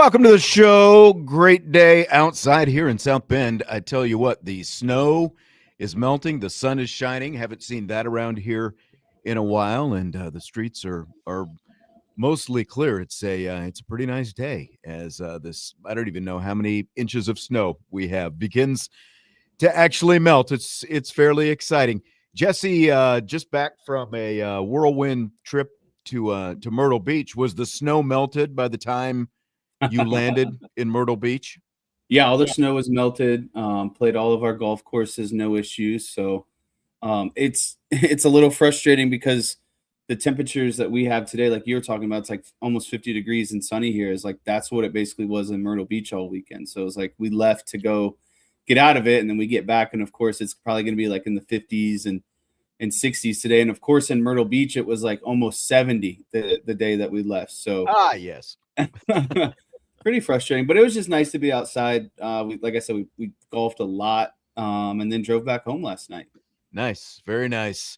Welcome to the show. Great day outside here in South Bend. I tell you what, the snow is melting. The sun is shining. Haven't seen that around here in a while, and the streets are mostly clear. It's a pretty nice day as this, I don't even know how many inches of snow we have, begins to actually melt. It's fairly exciting. Jesse, just back from a whirlwind trip to Myrtle Beach. Was the snow melted by the time you landed in Myrtle Beach? Yeah, all the snow was melted. Played all of our golf courses, no issues. So it's a little frustrating because the temperatures that we have today, like you were talking about, it's like almost 50 degrees and sunny here. Is like that's what it basically was in Myrtle Beach all weekend. So it was like we left to go get out of it, and then we get back, and of course it's probably going to be like in the 50s and 60s today. And of course in Myrtle Beach it was like almost 70 the day that we left. So yes. pretty frustrating, but it was just nice to be outside. Like I said, we golfed a lot, and then drove back home last night. Nice, very nice.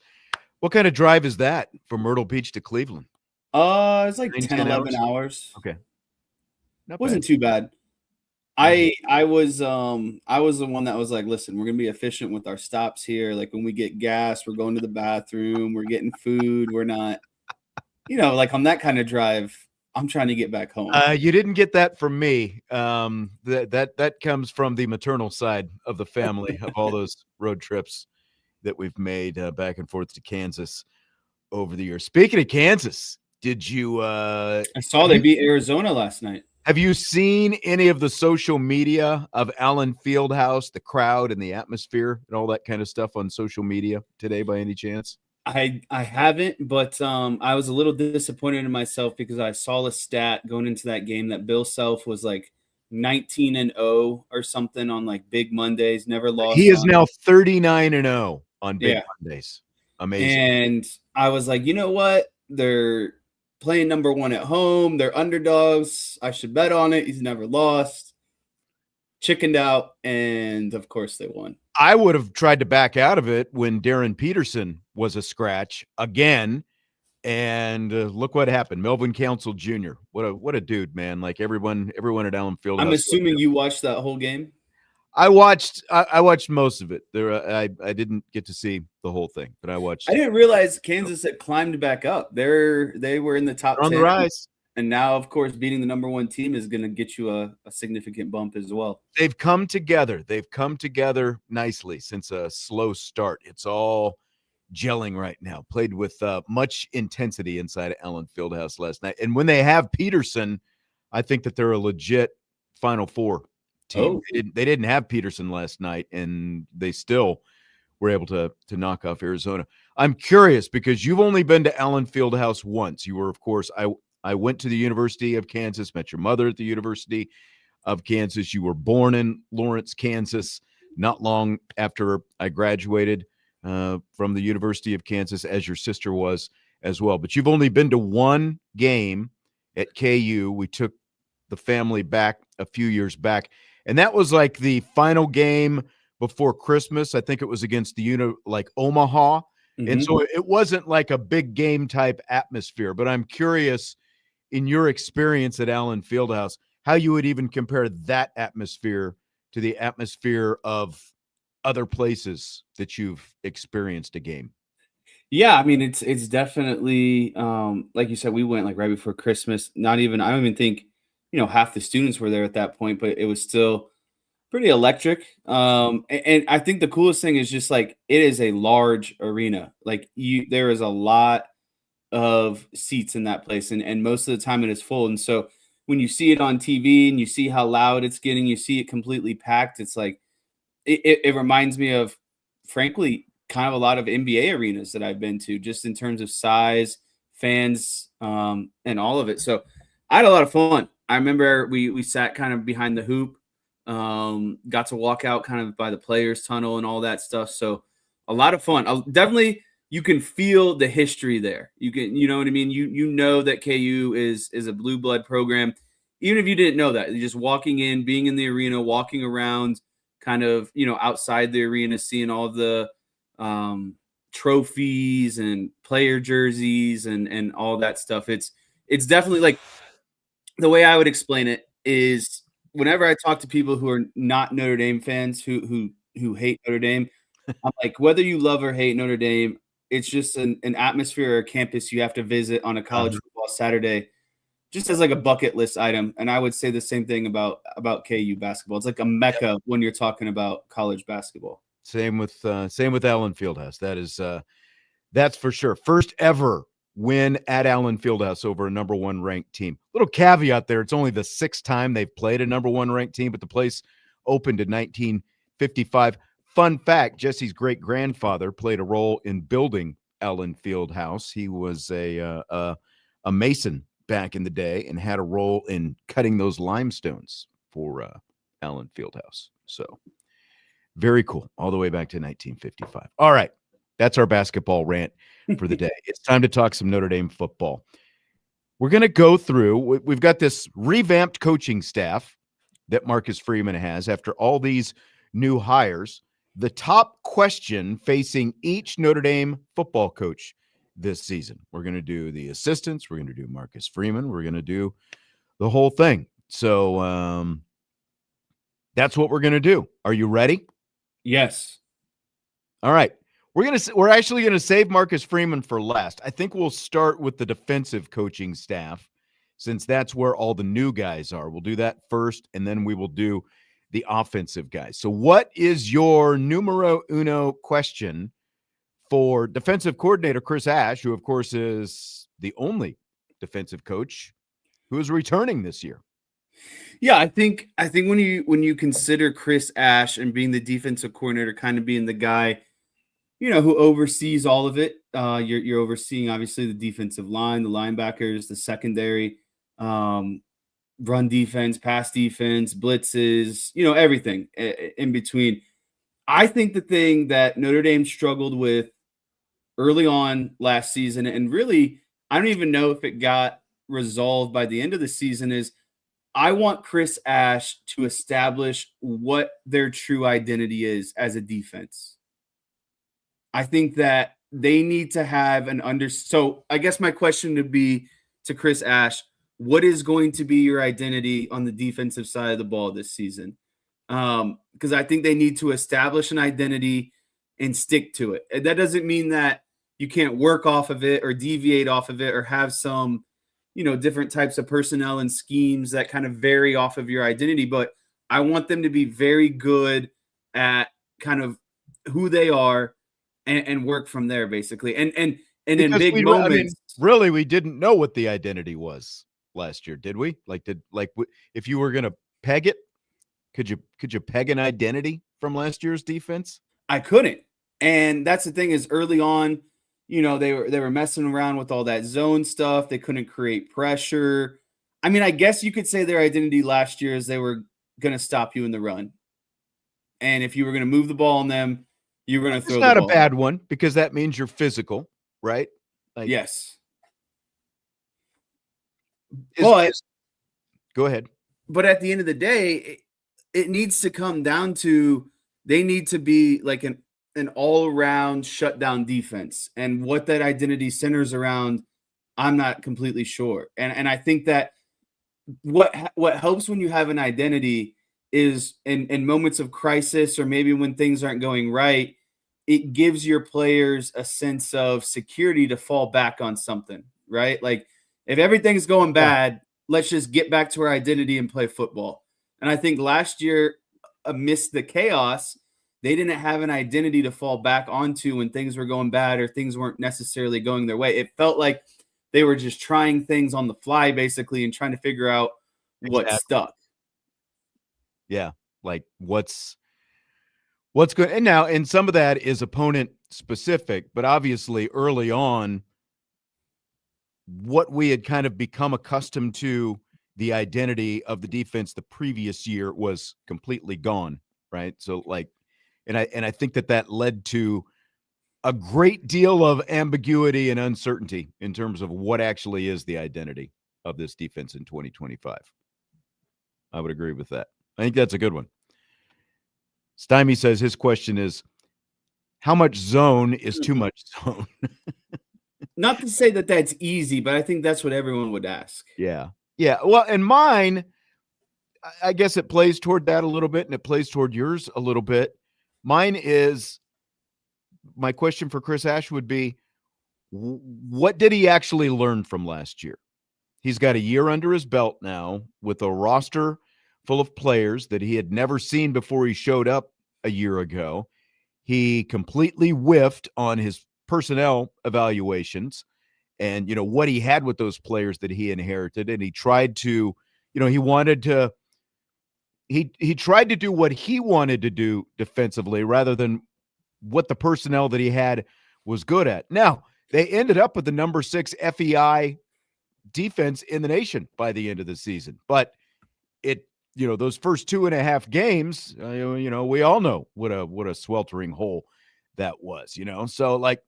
What kind of drive is that from Myrtle Beach to Cleveland? It's like 9, 10, 11 hours. Okay. Wasn't too bad. I was the one that was like, listen, we're gonna be efficient with our stops here. Like when we get gas, we're going to the bathroom, we're getting food, we're not, like on that kind of drive. I'm trying to get back home. You didn't get that from me. That comes from the maternal side of the family of all those road trips that we've made back and forth to Kansas over the years. Speaking of Kansas, did you? I saw they beat Arizona last night. Have you seen any of the social media of Allen Fieldhouse, the crowd and the atmosphere and all that kind of stuff on social media today by any chance? I haven't, but I was a little disappointed in myself because I saw a stat going into that game that Bill Self was like 19-0 or something on like big Mondays, never lost. He is now 39-0 on big Mondays. Amazing. And I was like, you know what? They're playing number one at home. They're underdogs. I should bet on it. He's never lost. Chickened out, and of course they won. I would have tried to back out of it when Darren Peterson was a scratch again, and look what happened. Melvin Council Jr. What a dude, man! Like everyone at Allen Fieldhouse. I'm assuming you watched that whole game. I watched most of it. I didn't get to see the whole thing, but I watched. I didn't realize Kansas had climbed back up. They were in the top 10 on the rise. And now, of course, beating the number one team is going to get you a significant bump as well. They've come together. They've come together nicely since a slow start. It's all gelling right now. Played with much intensity inside of Allen Fieldhouse last night. And when they have Peterson, I think that they're a legit Final Four team. Oh. They didn't have Peterson last night, and they still were able to knock off Arizona. I'm curious because you've only been to Allen Fieldhouse once. You were, of course, I went to the University of Kansas, met your mother at the University of Kansas. You were born in Lawrence, Kansas, not long after I graduated from the University of Kansas, as your sister was as well. But you've only been to one game at KU. We took the family back a few years back, and that was like the final game before Christmas. I think it was against the Omaha. Mm-hmm. And so it wasn't like a big game type atmosphere, but I'm curious, in your experience at Allen Fieldhouse, how you would even compare that atmosphere to the atmosphere of other places that you've experienced a game. Yeah, I mean, it's definitely like you said, we went like right before Christmas. I don't even think, half the students were there at that point, but it was still pretty electric. And I think the coolest thing is just like it is a large arena. Like there is a lot of seats in that place, and most of the time it is full. And so when you see it on TV and you see how loud it's getting, you see it completely packed. It's like it reminds me of, frankly, kind of a lot of NBA arenas that I've been to, just in terms of size, fans, and all of it. So I had a lot of fun. I remember we sat kind of behind the hoop, got to walk out kind of by the players tunnel and all that stuff. So a lot of fun. Definitely. You can feel the history there. You know what I mean? You know that KU is a blue blood program. Even if you didn't know that, just walking in, being in the arena, walking around kind of, outside the arena, seeing all the trophies and player jerseys and all that stuff. It's definitely like, the way I would explain it is whenever I talk to people who are not Notre Dame fans who hate Notre Dame, I'm like, whether you love or hate Notre Dame, it's just an atmosphere or a campus you have to visit on a college football Saturday, just as like a bucket list item. And I would say the same thing about KU basketball. It's like a mecca when you're talking about college basketball. Same with Allen Fieldhouse. That is that's for sure. First ever win at Allen Fieldhouse over a number one ranked team. Little caveat there: it's only the 6th time they've played a number one ranked team, but the place opened in 1955. Fun fact: Jesse's great grandfather played a role in building Allen Fieldhouse. He was a mason back in the day and had a role in cutting those limestones for Allen Fieldhouse. So very cool, all the way back to 1955. All right, that's our basketball rant for the day. It's time to talk some Notre Dame football. We're going to go through, we've got this revamped coaching staff that Marcus Freeman has after all these new hires. The top question facing each Notre Dame football coach this season. We're going to do the assistants. We're going to do Marcus Freeman. We're going to do the whole thing. So that's what we're going to do. Are you ready? Yes. All right. We're actually going to save Marcus Freeman for last. I think we'll start with the defensive coaching staff since that's where all the new guys are. We'll do that first, and then we will do the offensive guys. So what is your numero uno question for defensive coordinator Chris Ash, who, of course, is the only defensive coach who is returning this year? Yeah, I think when you consider Chris Ash and being the defensive coordinator, kind of being the guy, who oversees all of it, you're overseeing obviously the defensive line, the linebackers, the secondary, run defense, pass defense, blitzes, everything in between. I think the thing that Notre Dame struggled with early on last season, and really, I don't even know if it got resolved by the end of the season, is I want Chris Ash to establish what their true identity is as a defense. I think that they need to have so I guess my question would be to Chris Ash, what is going to be your identity on the defensive side of the ball this season? Because I think they need to establish an identity and stick to it. And that doesn't mean that you can't work off of it or deviate off of it or have some, different types of personnel and schemes that kind of vary off of your identity. But I want them to be very good at kind of who they are and work from there, basically. And in big moments, really, we didn't know what the identity was last year, did we? If you were going to peg it, could you peg an identity from last year's defense? I couldn't. And that's the thing is early on, they were messing around with all that zone stuff. They couldn't create pressure. I mean, I guess you could say their identity last year is they were going to stop you in the run. And if you were going to move the ball on them, you were going to throw the ball. It's not a bad one because that means you're physical, right? Yes. Go ahead. But at the end of the day, it needs to come down to they need to be like an all-around shutdown defense. And what that identity centers around, I'm not completely sure. And I think that what helps when you have an identity is in moments of crisis or maybe when things aren't going right, it gives your players a sense of security to fall back on something, right? Like if everything's going bad, let's just get back to our identity and play football. And I think last year, amidst the chaos, they didn't have an identity to fall back onto when things were going bad or things weren't necessarily going their way. It felt like they were just trying things on the fly, basically, and trying to figure out what stuck. Yeah, like what's good. And some of that is opponent specific, but obviously early on, what we had kind of become accustomed to, the identity of the defense the previous year was completely gone, right? So and I think that led to a great deal of ambiguity and uncertainty in terms of what actually is the identity of this defense in 2025. I would agree with that. I think that's a good one. Stymie says his question is, how much zone is too much zone? Not to say that that's easy, but I think that's what everyone would ask. Yeah. Yeah. Well, and mine, I guess it plays toward that a little bit, and it plays toward yours a little bit. Mine is, my question for Chris Ash would be, what did he actually learn from last year? He's got a year under his belt now with a roster full of players that he had never seen before he showed up a year ago. He completely whiffed on his personnel evaluations and, what he had with those players that he inherited. And he tried to, he tried to do what he wanted to do defensively rather than what the personnel that he had was good at. Now, they ended up with the number 6 FEI defense in the nation by the end of the season. But those first 2.5 games, we all know what a sweltering hole that was, So, like,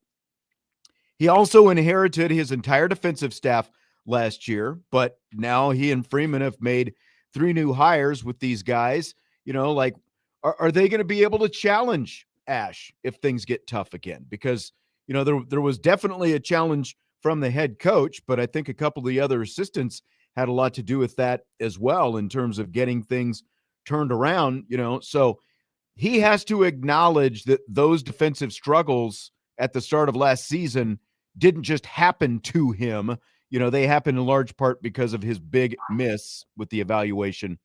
he also inherited his entire defensive staff last year, but now he and Freeman have made 3 new hires with these guys. Are they going to be able to challenge Ash if things get tough again? Because, there was definitely a challenge from the head coach, but I think a couple of the other assistants had a lot to do with that as well in terms of getting things turned around, So he has to acknowledge that those defensive struggles at the start of last season didn't just happen to him. They happened in large part because of his big miss with the evaluation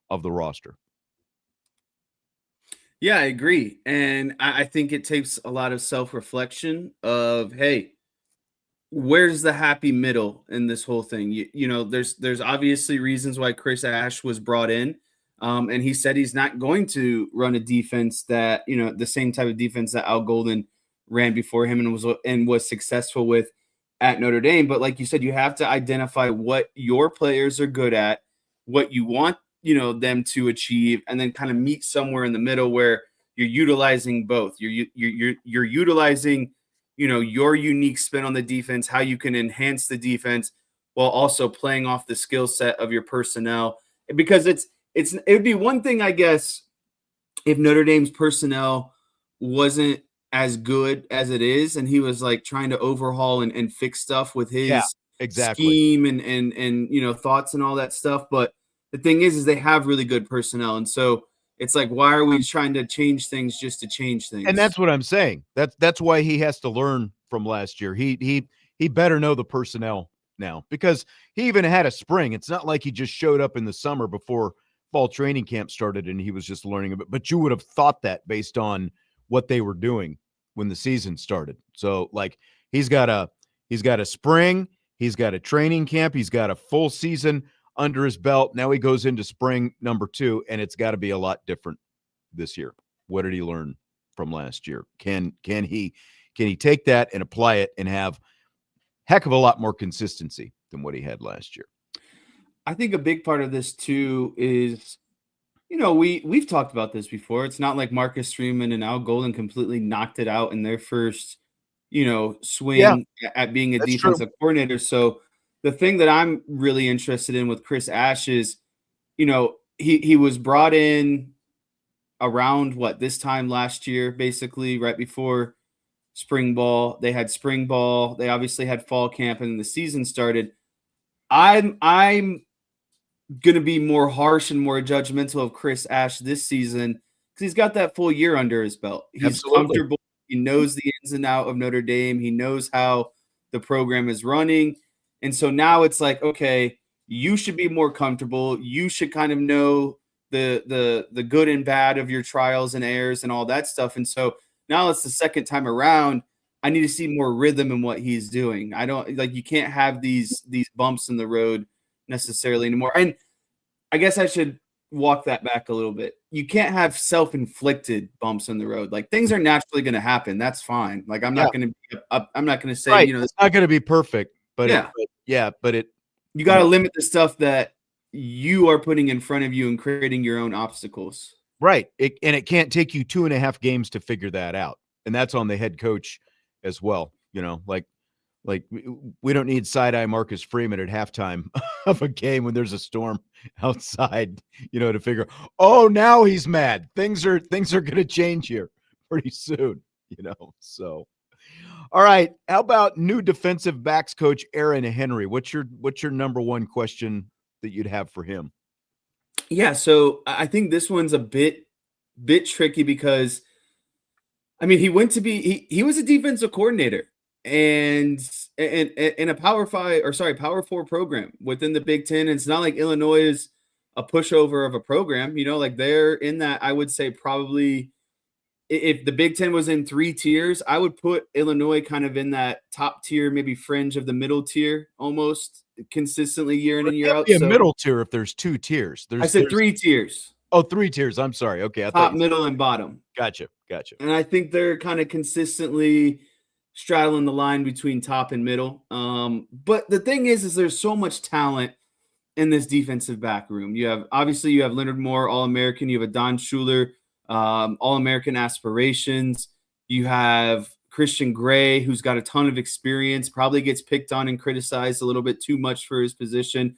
of the roster. Yeah, I agree. And I think it takes a lot of self-reflection of, hey, where's the happy middle in this whole thing? There's obviously reasons why Chris Ash was brought in. And he said he's not going to run a defense that, the same type of defense that Al Golden ran before him and was successful with at Notre Dame. But like you said, you have to identify what your players are good at, what you want, them to achieve, and then kind of meet somewhere in the middle where you're utilizing both. You're utilizing, your unique spin on the defense, how you can enhance the defense while also playing off the skill set of your personnel. Because it would be one thing, I guess, if Notre Dame's personnel wasn't as good as it is, and he was like trying to overhaul and fix stuff with his scheme and thoughts and all that stuff. But the thing is they have really good personnel, and so it's like, why are we trying to change things just to change things? And that's what I'm saying. That's why he has to learn from last year. He better know the personnel now, because he even had a spring. It's not like he just showed up in the summer before fall training camp started and he was just learning a bit. But you would have thought that based on what they were doing when the season started. So, like, he's got a spring, he's got a training camp, he's got a full season under his belt. Now he goes into spring number 2, and it's got to be a lot different this year. What did he learn from last year? Can he take that and apply it and have heck of a lot more consistency than what he had last year? I think a big part of this too is, we've talked about this before. It's not like Marcus Freeman and Al Golden completely knocked it out in their first, swing at being a defensive coordinator. So the thing that I'm really interested in with Chris Ash is, he was brought in around this time last year, basically right before spring ball. They had spring ball. They obviously had fall camp, and the season started. I'm going to be more harsh and more judgmental of Chris Ash this season because he's got that full year under his belt. He's comfortable. He knows the ins and outs of Notre Dame. He knows how the program is running. And so now it's like, okay, you should be more comfortable. You should kind of know the good and bad of your trials and errors and all that stuff. And so now it's the second time around. I need to see more rhythm in what he's doing. I don't you can't have these bumps in the road necessarily anymore. And I guess I should walk that back a little bit. You can't have self-inflicted bumps in the road. Like, things are naturally going to happen. That's fine. Like, I'm not going to say, right. It's not going to be perfect, but you got to limit the stuff that you are putting in front of you and creating your own obstacles. Right. And it can't take you 2.5 games to figure that out. And that's on the head coach as well. Like we don't need side-eye Marcus Freeman at halftime of a game when there's a storm outside, to figure, oh, now he's mad. Things are going to change here pretty soon, So, all right. How about new defensive backs coach Aaron Henry? What's your number one question that you'd have for him? Yeah, so I think this one's a bit tricky because I mean, he went to be he was a defensive coordinator and in a Power 4 program within the Big Ten. And it's not like Illinois is a pushover of a program, like they're in that, I would say probably if the Big Ten was in 3 tiers, I would put Illinois kind of in that top tier, maybe fringe of the middle tier almost consistently year in Well, and it year can't out. be a So middle tier if there's 2 tiers. I said 3 tiers, 3 tiers. I'm sorry. Okay, I thought top, you middle, and bottom. Gotcha. And I think they're kind of consistently straddling the line between top and middle. But the thing is there's so much talent in this defensive back room. You have Leonard Moore, All-American. You have a Don Schuler, All-American aspirations. You have Christian Gray, who's got a ton of experience, probably gets picked on and criticized a little bit too much for his position.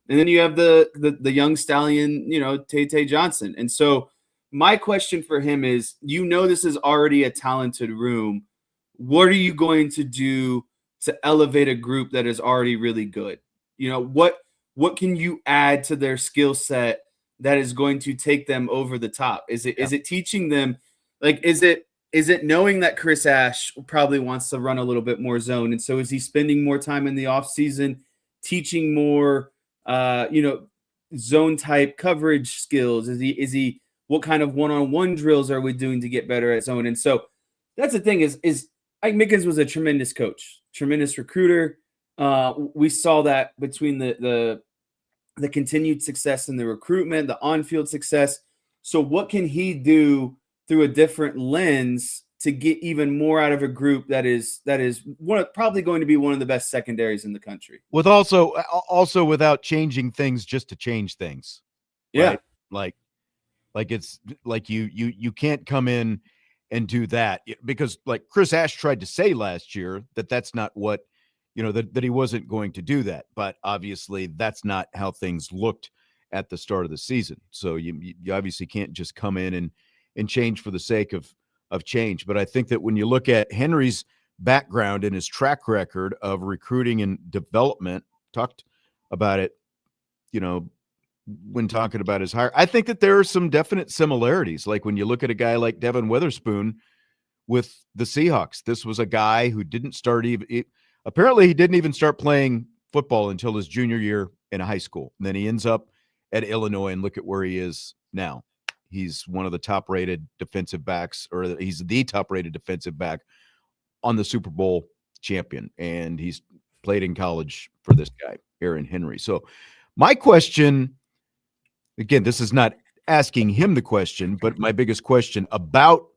And then you have the young stallion, Tay Johnson. And so my question for him is, this is already a talented room. What are you going to do to elevate a group that is already really good? What can you add to their skill set that is going to take them over the top? Is it teaching them, like, is it knowing that Chris Ash probably wants to run a little bit more zone? And so is he spending more time in the offseason teaching more, zone type coverage skills? Is he what kind of one-on-one drills are we doing to get better at zone? And so that's the thing is Mike Mickens was a tremendous coach, tremendous recruiter. We saw that between the continued success in the recruitment, the on-field success. So what can he do through a different lens to get even more out of a group that is probably going to be one of the best secondaries in the country? With also without changing things just to change things. Yeah. Right? Like it's like you can't come in and do that, because like Chris Ash tried to say last year that's not what, that he wasn't going to do that. But obviously that's not how things looked at the start of the season. So you obviously can't just come in and change for the sake of change. But I think that when you look at Henry's background and his track record of recruiting and development, talked about it, when talking about his hire, I think that there are some definite similarities. Like when you look at a guy like Devin Witherspoon with the Seahawks, this was a guy who didn't start apparently he didn't even start playing football until his junior year in high school. And then he ends up at Illinois, and look at where he is now. He's one of the top-rated defensive backs, or he's the top-rated defensive back on the Super Bowl champion, and he's played in college for this guy, Aaron Henry. So my question, again, this is not asking him the question, but my biggest question about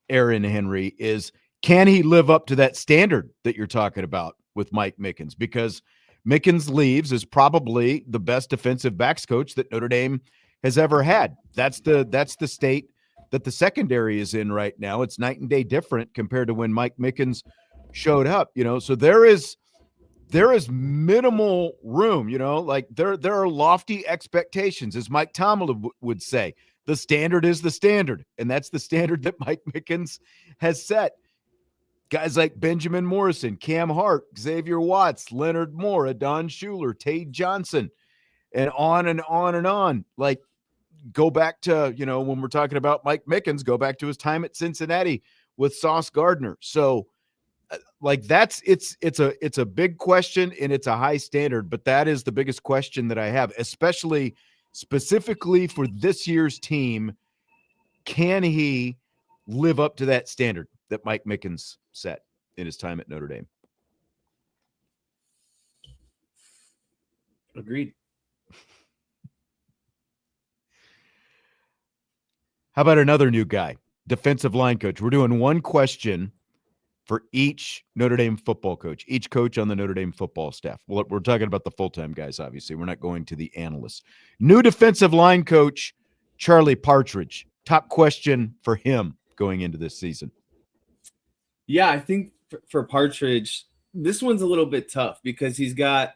Aaron Henry is, can he live up to that standard that you're talking about with Mike Mickens? Because Mickens leaves as probably the best defensive backs coach that Notre Dame has ever had. That's the state that the secondary is in right now. It's night and day different compared to when Mike Mickens showed up, so there is minimal room, like there are lofty expectations, as Mike Tomlin would say. The standard is the standard, and that's the standard that Mike Mickens has set. Guys like Benjamin Morrison, Cam Hart, Xavier Watts, Leonard Moore, Don Schuler, Tay Johnson, and on and on and on. Like, go back to, when we're talking about Mike Mickens, go back to his time at Cincinnati with Sauce Gardner. So like it's a big question, and it's a high standard, but that is the biggest question that I have, especially specifically for this year's team. Can he live up to that standard that Mike Mickens set in his time at Notre Dame? Agreed. How about another new guy, defensive line coach? We're doing one question for each Notre Dame football coach, each coach on the Notre Dame football staff. Well, we're talking about the full-time guys, obviously. We're not going to the analysts. New defensive line coach, Charlie Partridge. Top question for him going into this season. Yeah, I think for Partridge, this one's a little bit tough because he's got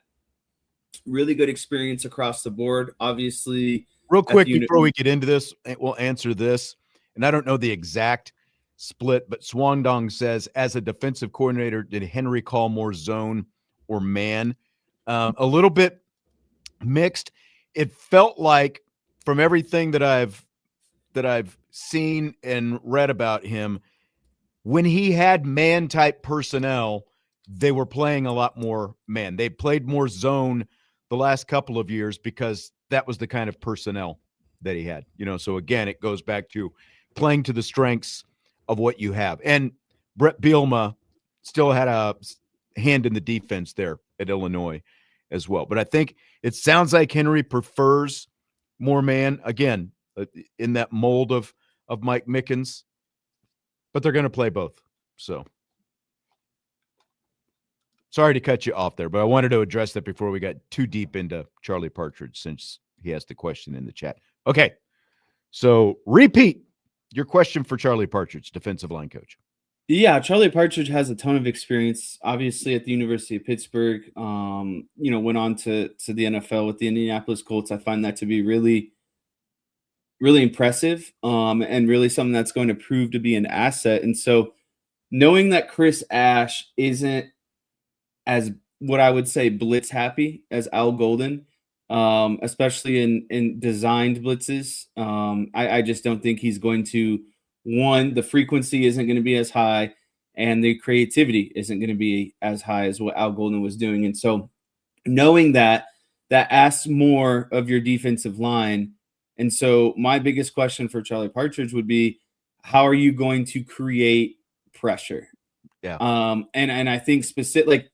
really good experience across the board. Obviously, real quick before we get into this, we'll answer this. And I don't know the exact split, but Swandong says, as a defensive coordinator, did Henry call more zone or man? A little bit mixed. It felt like from everything that I've seen and read about him, when he had man type personnel, they were playing a lot more man. They played more zone the last couple of years because that was the kind of personnel that he had. So again, it goes back to playing to the strengths of what you have. And Brett Bielema still had a hand in the defense there at Illinois as well. But I think it sounds like Henry prefers more man, again, in that mold of Mike Mickens, but they're going to play both. So sorry to cut you off there, but I wanted to address that before we got too deep into Charlie Partridge, since he asked the question in the chat. Okay, so repeat your question for Charlie Partridge, defensive line coach. Yeah, Charlie Partridge has a ton of experience, obviously at the University of Pittsburgh. Went on to the NFL with the Indianapolis Colts. I find that to be really, really impressive, and really something that's going to prove to be an asset. And so, knowing that Chris Ash isn't as, what I would say, blitz happy as Al Golden, especially in designed blitzes, I just don't think he's going to. One, the frequency isn't going to be as high, and the creativity isn't going to be as high as what Al Golden was doing. And so, knowing that asks more of your defensive line. And so, my biggest question for Charlie Partridge would be, how are you going to create pressure? Yeah. And I think specific,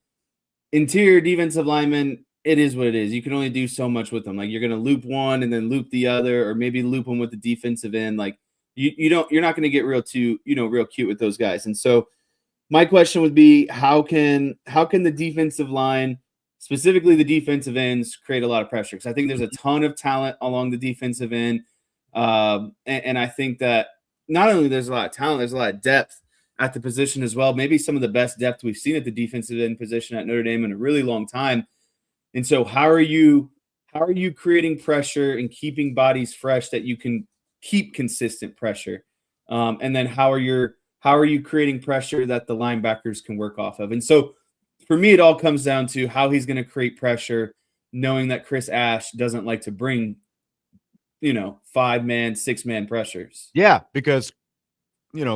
interior defensive linemen, it is what it is. You can only do so much with them. Like, you're going to loop one and then loop the other, or maybe loop them with the defensive end. Like, you're not going to get real cute with those guys. And so my question would be, how can the defensive line, specifically the defensive ends, create a lot of pressure? Because I think there's a ton of talent along the defensive end. And I think that not only there's a lot of talent, there's a lot of depth at the position as well. Maybe some of the best depth we've seen at the defensive end position at Notre Dame in a really long time. And so how are you creating pressure and keeping bodies fresh that you can keep consistent pressure? And then how are you creating pressure that the linebackers can work off of? And so for me, it all comes down to how he's going to create pressure, knowing that Chris Ash doesn't like to bring, 5-man, 6-man pressures. Yeah, because,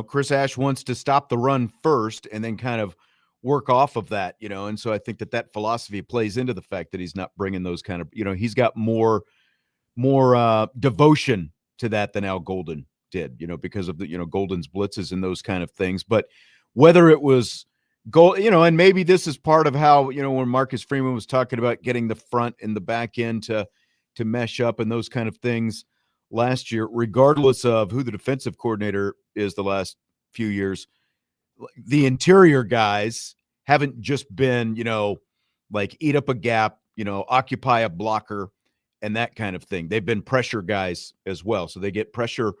Chris Ash wants to stop the run first and then kind of work off of that, and so I think that philosophy plays into the fact that he's not bringing those kind of, he's got more devotion to that than Al Golden did, because of the, Golden's blitzes and those kind of things. But whether it was and maybe this is part of how, when Marcus Freeman was talking about getting the front and the back end to mesh up and those kind of things last year, regardless of who the defensive coordinator is the last few years, the interior guys haven't just been, like eat up a gap, occupy a blocker and that kind of thing. They've been pressure guys as well. So they get pressure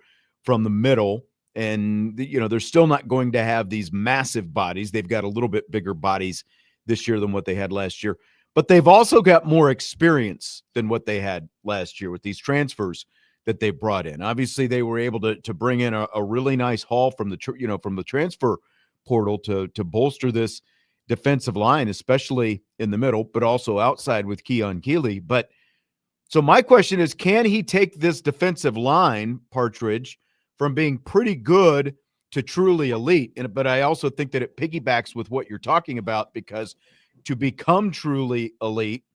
from the middle, and, they're still not going to have these massive bodies. They've got a little bit bigger bodies this year than what they had last year, but they've also got more experience than what they had last year with these transfers that they brought in. Obviously they were able to bring in a really nice haul from the transfer portal to bolster this defensive line, especially in the middle, but also outside with Keon Keeley. But so my question is, can he take this defensive line, Partridge, from being pretty good to truly elite? But I also think that it piggybacks with what you're talking about, because to become truly elite,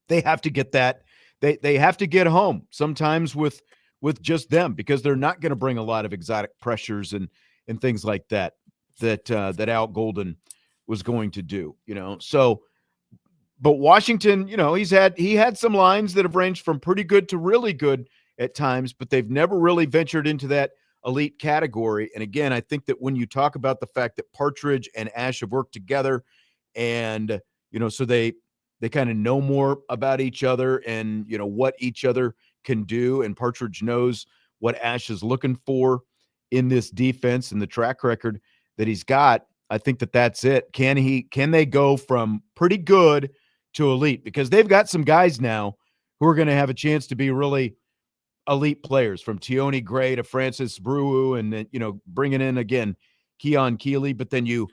they have to get that. They have to get home sometimes with just them, because they're not going to bring a lot of exotic pressures and things like that Al Golden was going to do, So, but Washington, he had some lines that have ranged from pretty good to really good at times, but they've never really ventured into that elite category. And again, I think that when you talk about the fact that Partridge and Ash have worked together, and, so they kind of know more about each other and, what each other can do. And Partridge knows what Ash is looking for in this defense and the track record that he's got. I think that's it. Can they go from pretty good to elite? Because they've got some guys now who are going to have a chance to be really elite players, from Tioni Gray to Francis Bruu, and then, bringing in again Keon Keeley. But then you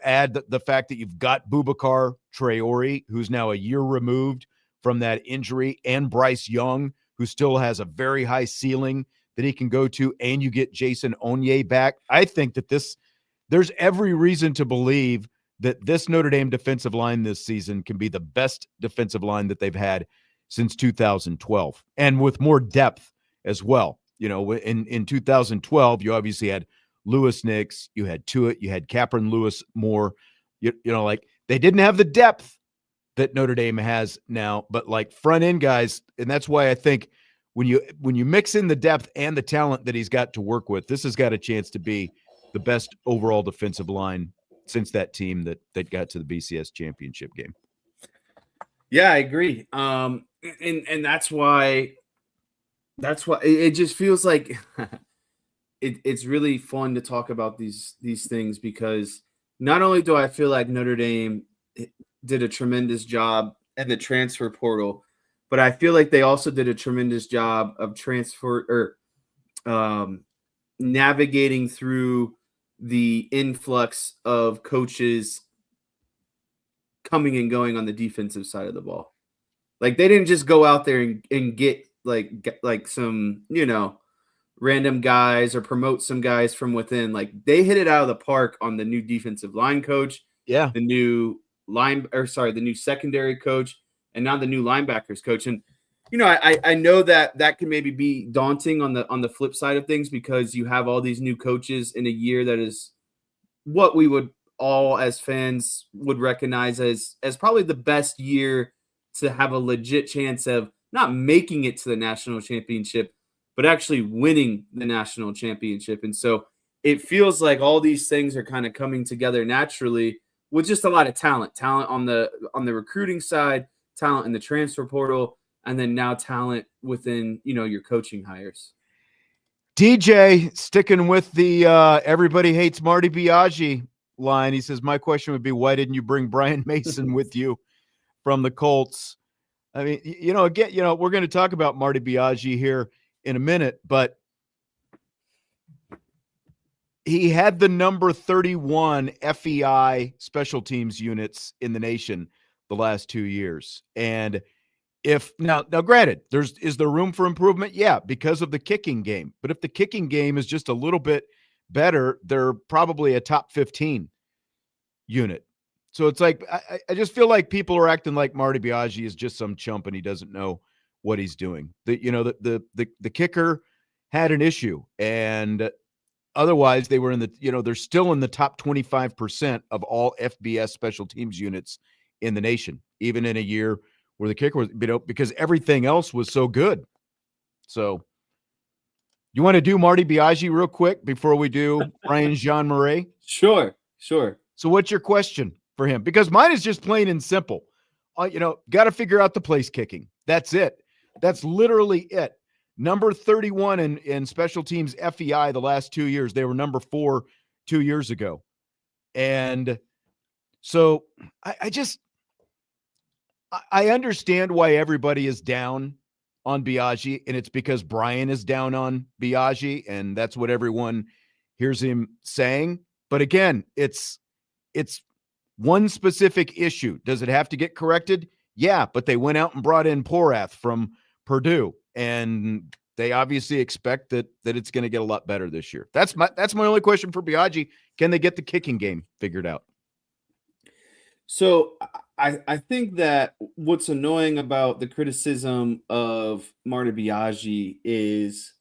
add the fact that you've got Boubacar Traore, who's now a year removed from that injury, and Bryce Young, who still has a very high ceiling that he can go to, and you get Jason Onye back. I think that there's every reason to believe that this Notre Dame defensive line this season can be the best defensive line that they've had since 2012, and with more depth as well. In 2012, you obviously had Lewis Nix, you had Tuitt, you had Capron Lewis Moore. Like they didn't have the depth that Notre Dame has now, but like front end guys, and that's why I think when you mix in the depth and the talent that he's got to work with, this has got a chance to be the best overall defensive line since that team that got to the BCS championship game. Yeah, I agree. And that's why it just feels like it's really fun to talk about these things, because not only do I feel like Notre Dame did a tremendous job in the transfer portal, but I feel like they also did a tremendous job of navigating through the influx of coaches coming and going on the defensive side of the ball. Like they didn't just go out there and get like some, random guys or promote some guys from within. Like they hit it out of the park on the new defensive line coach, the new secondary coach, and now the new linebackers coach. And I know that can maybe be daunting on the flip side of things, because you have all these new coaches in a year that is what we would all as fans would recognize as probably the best year to have a legit chance of not making it to the national championship, but actually winning the national championship. And so it feels like all these things are kind of coming together naturally with just a lot of talent on the recruiting side, talent in the transfer portal, and then now talent within, your coaching hires. DJ sticking with the everybody hates Marty Biaggi line. He says, my question would be, why didn't you bring Brian Mason with you from the Colts? I mean, again, we're going to talk about Marty Biaggi here in a minute, but he had the number 31 FEI special teams units in the nation the last 2 years. And if now granted, is there room for improvement? Yeah, because of the kicking game. But if the kicking game is just a little bit better, they're probably a top 15 unit. So it's like, I just feel like people are acting like Marty Biaggi is just some chump and he doesn't know what he's doing. The kicker had an issue, and otherwise they were in the, they're still in the top 25% of all FBS special teams units in the nation, even in a year where the kicker was, because everything else was so good. So you want to do Marty Biaggi real quick before we do Brian Jean Marais? Sure. So what's your question for him? Because mine is just plain and simple. Got to figure out the place kicking. That's it. That's literally it. Number 31 in special teams FEI the last 2 years. They were number 4 2 years ago. And so I understand why everybody is down on Biaggi, and it's because Brian is down on Biaggi, and that's what everyone hears him saying. But again, it's one specific issue. Does it have to get corrected? Yeah, but they went out and brought in Porath from Purdue, and they obviously expect that it's going to get a lot better this year. That's my only question for Biaggi. Can they get the kicking game figured out? So I think that what's annoying about the criticism of Marty Biaggi is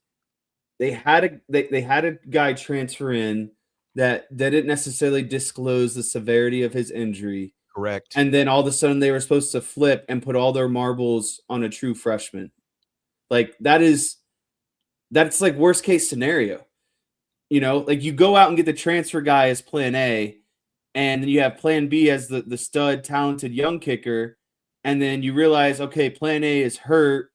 they had a guy transfer in that didn't necessarily disclose the severity of his injury. Correct. And then all of a sudden they were supposed to flip and put all their marbles on a true freshman. Like that's like worst case scenario. Like you go out and get the transfer guy as plan A, and then you have plan B as the stud, talented young kicker. And then you realize, okay, plan A is hurt.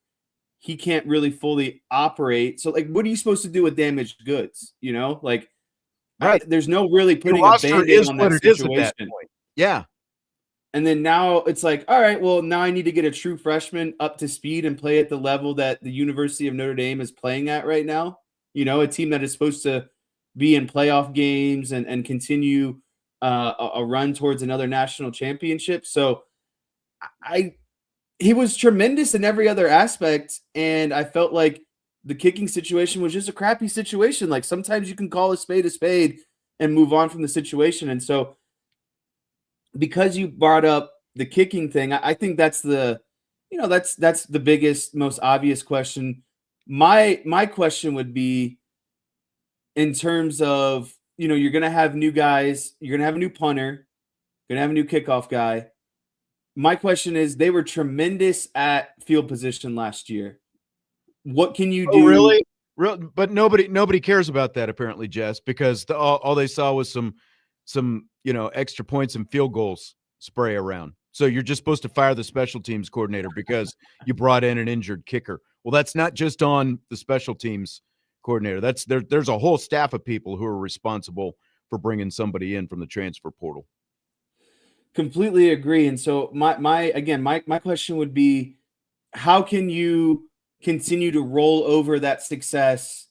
He can't really fully operate. So like, what are you supposed to do with damaged goods? Like, right. There's no really putting a Band-Aid on that situation. Yeah. And then now it's like, all right, well, now I need to get a true freshman up to speed and play at the level that the University of Notre Dame is playing at right now. A team that is supposed to be in playoff games and continue a run towards another national championship. So I he was tremendous in every other aspect, and I felt like the kicking situation was just a crappy situation. Like sometimes you can call a spade and move on from the situation. And so because you brought up the kicking thing, I think that's that's the biggest, most obvious question. My question would be in terms of, you're gonna have new guys, you're gonna have a new punter, you're gonna have a new kickoff guy. My question is, they were tremendous at field position last year. What can you Oh, do? really? But nobody cares about that apparently, Jess, because all they saw was some extra points and field goals spray around. So you're just supposed to fire the special teams coordinator because you brought in an injured kicker. Well, that's not just on the special teams coordinator. There's a whole staff of people who are responsible for bringing somebody in from the transfer portal. Completely agree. And so my question would be, how can you continue to roll over that success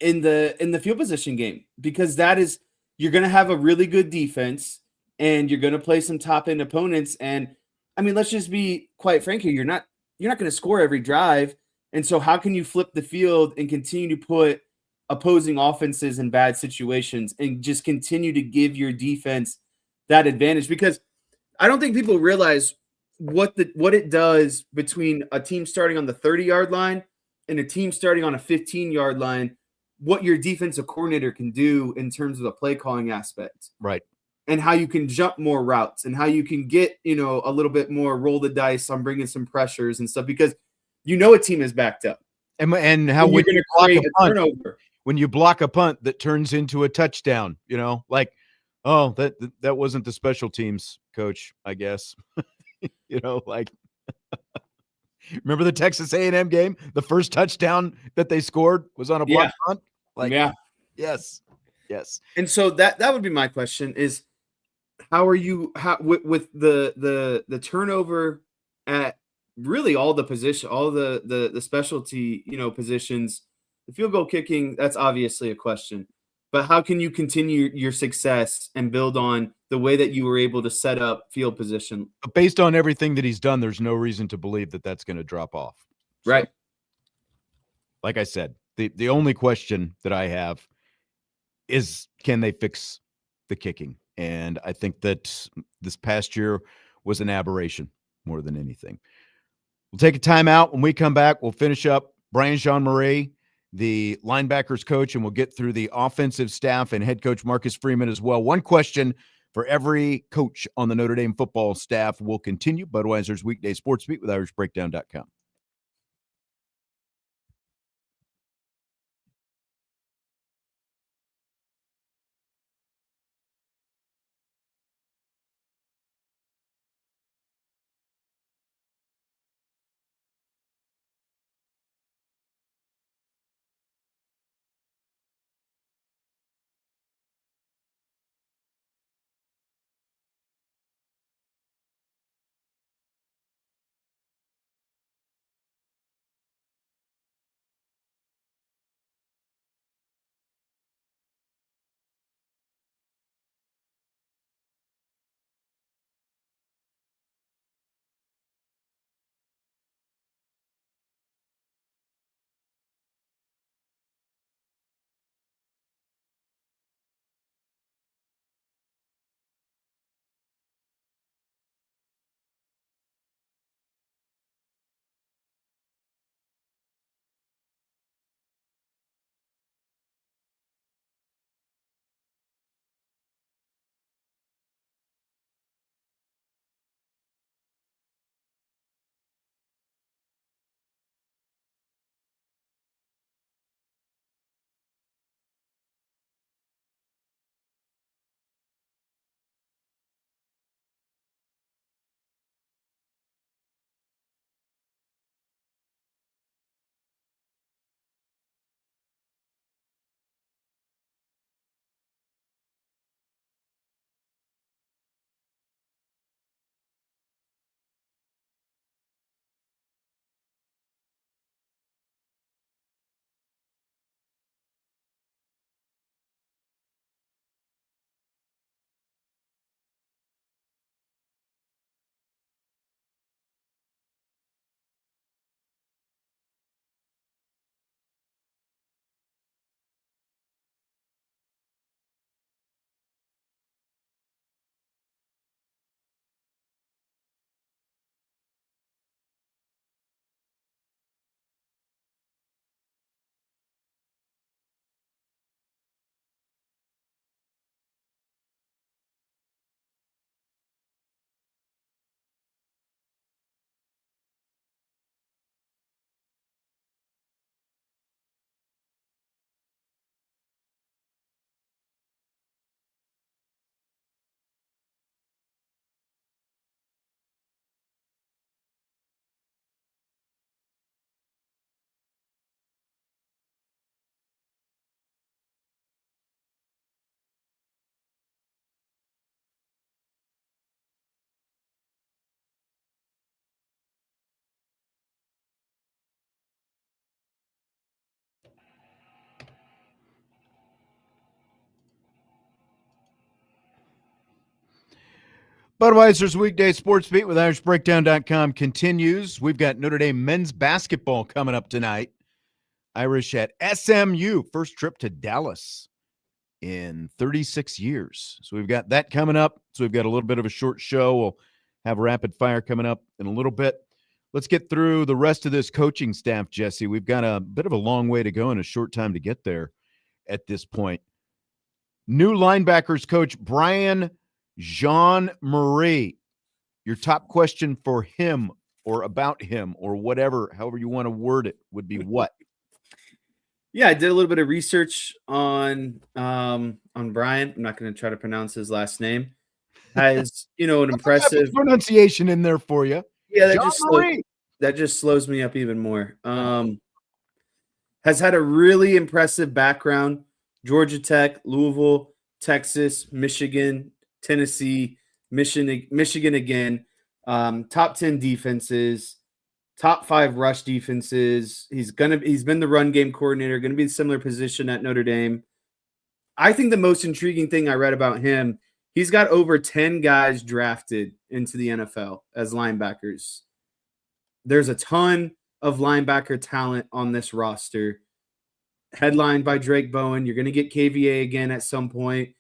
in the field position game? Because that is, you're going to have a really good defense and you're going to play some top end opponents. And I mean, let's just be quite frank here. You're not going to score every drive. And so how can you flip the field and continue to put opposing offenses in bad situations and just continue to give your defense that advantage? Because I don't think people realize what it does between a team starting on the 30-yard line and a team starting on a 15-yard line, what your defensive coordinator can do in terms of the play calling aspect. Right. And how you can jump more routes and how you can get, a little bit more roll the dice on bringing some pressures and stuff, because a team is backed up. And how And you're going to create a turnover. When you block a punt that turns into a touchdown, like, oh, that wasn't the special teams coach, I guess. Like, remember the Texas A&M game? The first touchdown that they scored was on a block punt. Like, Yeah. yes. And so that would be my question: is how are you with the turnover at really all the position, all the specialty positions, the field goal kicking? That's obviously a question, but how can you continue your success and build on the way that you were able to set up field position? But based on everything that he's done, there's no reason to believe that that's going to drop off. So, Right. like I said, the only question that I have is, can they fix the kicking? And I think that this past year was an aberration more than anything. We'll take a timeout. When we come back, we'll finish up Brian Jean-Marie, the linebackers coach, and we'll get through the offensive staff and head coach Marcus Freeman as well. One question for every coach on the Notre Dame football staff will continue. Budweiser's Weekday Sports Beat with IrishBreakdown.com. Budweiser's Weekday Sportsbeat with IrishBreakdown.com continues. We've got Notre Dame men's basketball coming up tonight. Irish at SMU, first trip to Dallas in 36 years. So we've got that coming up. So we've got a little bit of a short show. We'll have rapid fire coming up in a little bit. Let's get through the rest of this coaching staff, Jesse. We've got a bit of a long way to go and a short time to get there at this point. New linebackers coach Brian Jean-Marie. Your top question for him or about him or whatever, however you want to word it, would be what? Yeah, I did a little bit of research on Brian. I'm not going to try to pronounce his last name. Has, an impressive pronunciation in there for you. Yeah, that just slows me up even more. Has had a really impressive background. Georgia Tech, Louisville, Texas, Michigan, Tennessee, Michigan again. Top 10 defenses, top 5 rush defenses. He's been the run game coordinator, going to be a similar position at Notre Dame. I think the most intriguing thing I read about him, he's got over 10 guys drafted into the NFL as linebackers. There's a ton of linebacker talent on this roster. Headlined by Drake Bowen. You're going to get KVA again at some point.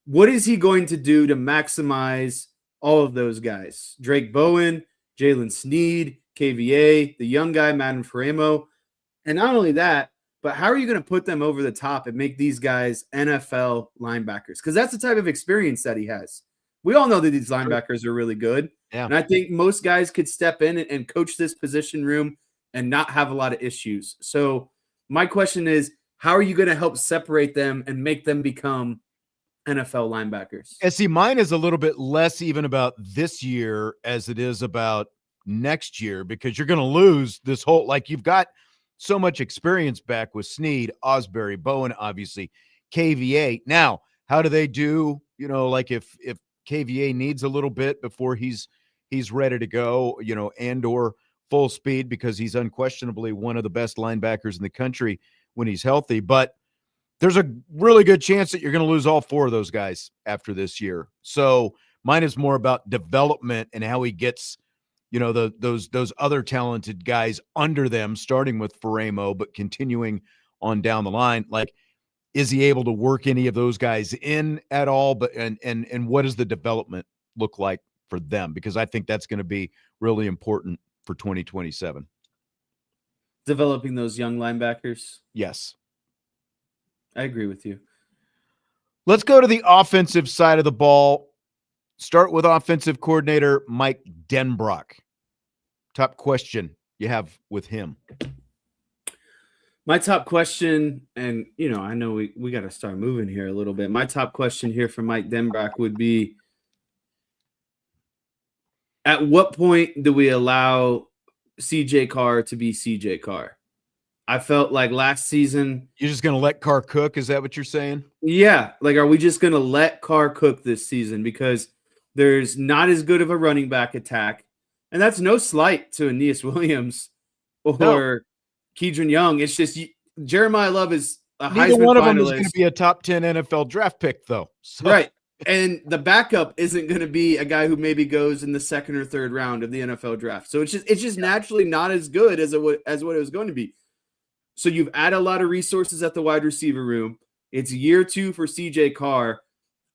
What is he going to do to maximize all of those guys? Drake Bowen, Jalen Sneed, KVA, the young guy, Madden Framo. And not only that, but how are you going to put them over the top and make these guys NFL linebackers? Because that's the type of experience that he has. We all know that these linebackers are really good. Yeah. And I think most guys could step in and coach this position room and not have a lot of issues. So my question is, how are you going to help separate them and make them become NFL linebackers? And see, mine is a little bit less even about this year as it is about next year, because you're going to lose this whole, like, you've got so much experience back with Sneed, Osbury, Bowen, obviously, KVA. Now, how do they do, like if KVA needs a little bit before he's ready to go, and or full speed, because he's unquestionably one of the best linebackers in the country when he's healthy. But there's a really good chance that you're going to lose all 4 of those guys after this year. So mine is more about development and how he gets, those other talented guys under them, starting with Framo, but continuing on down the line. Like, is he able to work any of those guys in at all? But and what does the development look like for them? Because I think that's going to be really important for 2027. Developing those young linebackers. Yes. I agree with you. Let's go to the offensive side of the ball. Start with offensive coordinator Mike Denbrock. Top question you have with him. My top question, and I know we got to start moving here a little bit. My top question here for Mike Denbrock would be, at what point do we allow CJ Carr to be CJ Carr? I felt like last season. You're just going to let Carr cook? Is that what you're saying? Yeah. Like, are we just going to let Carr cook this season? Because there's not as good of a running back attack. And that's no slight to Aeneas Williams or Keedron Young. It's just Jeremiah Love is a Heisman Neither one finalist. of them is going to be a top 10 NFL draft pick, though. So. Right. And the backup isn't going to be a guy who maybe goes in the 2nd or 3rd round of the NFL draft. So it's just naturally not as good as what it was going to be. So you've added a lot of resources at the wide receiver room. It's year 2 for CJ Carr.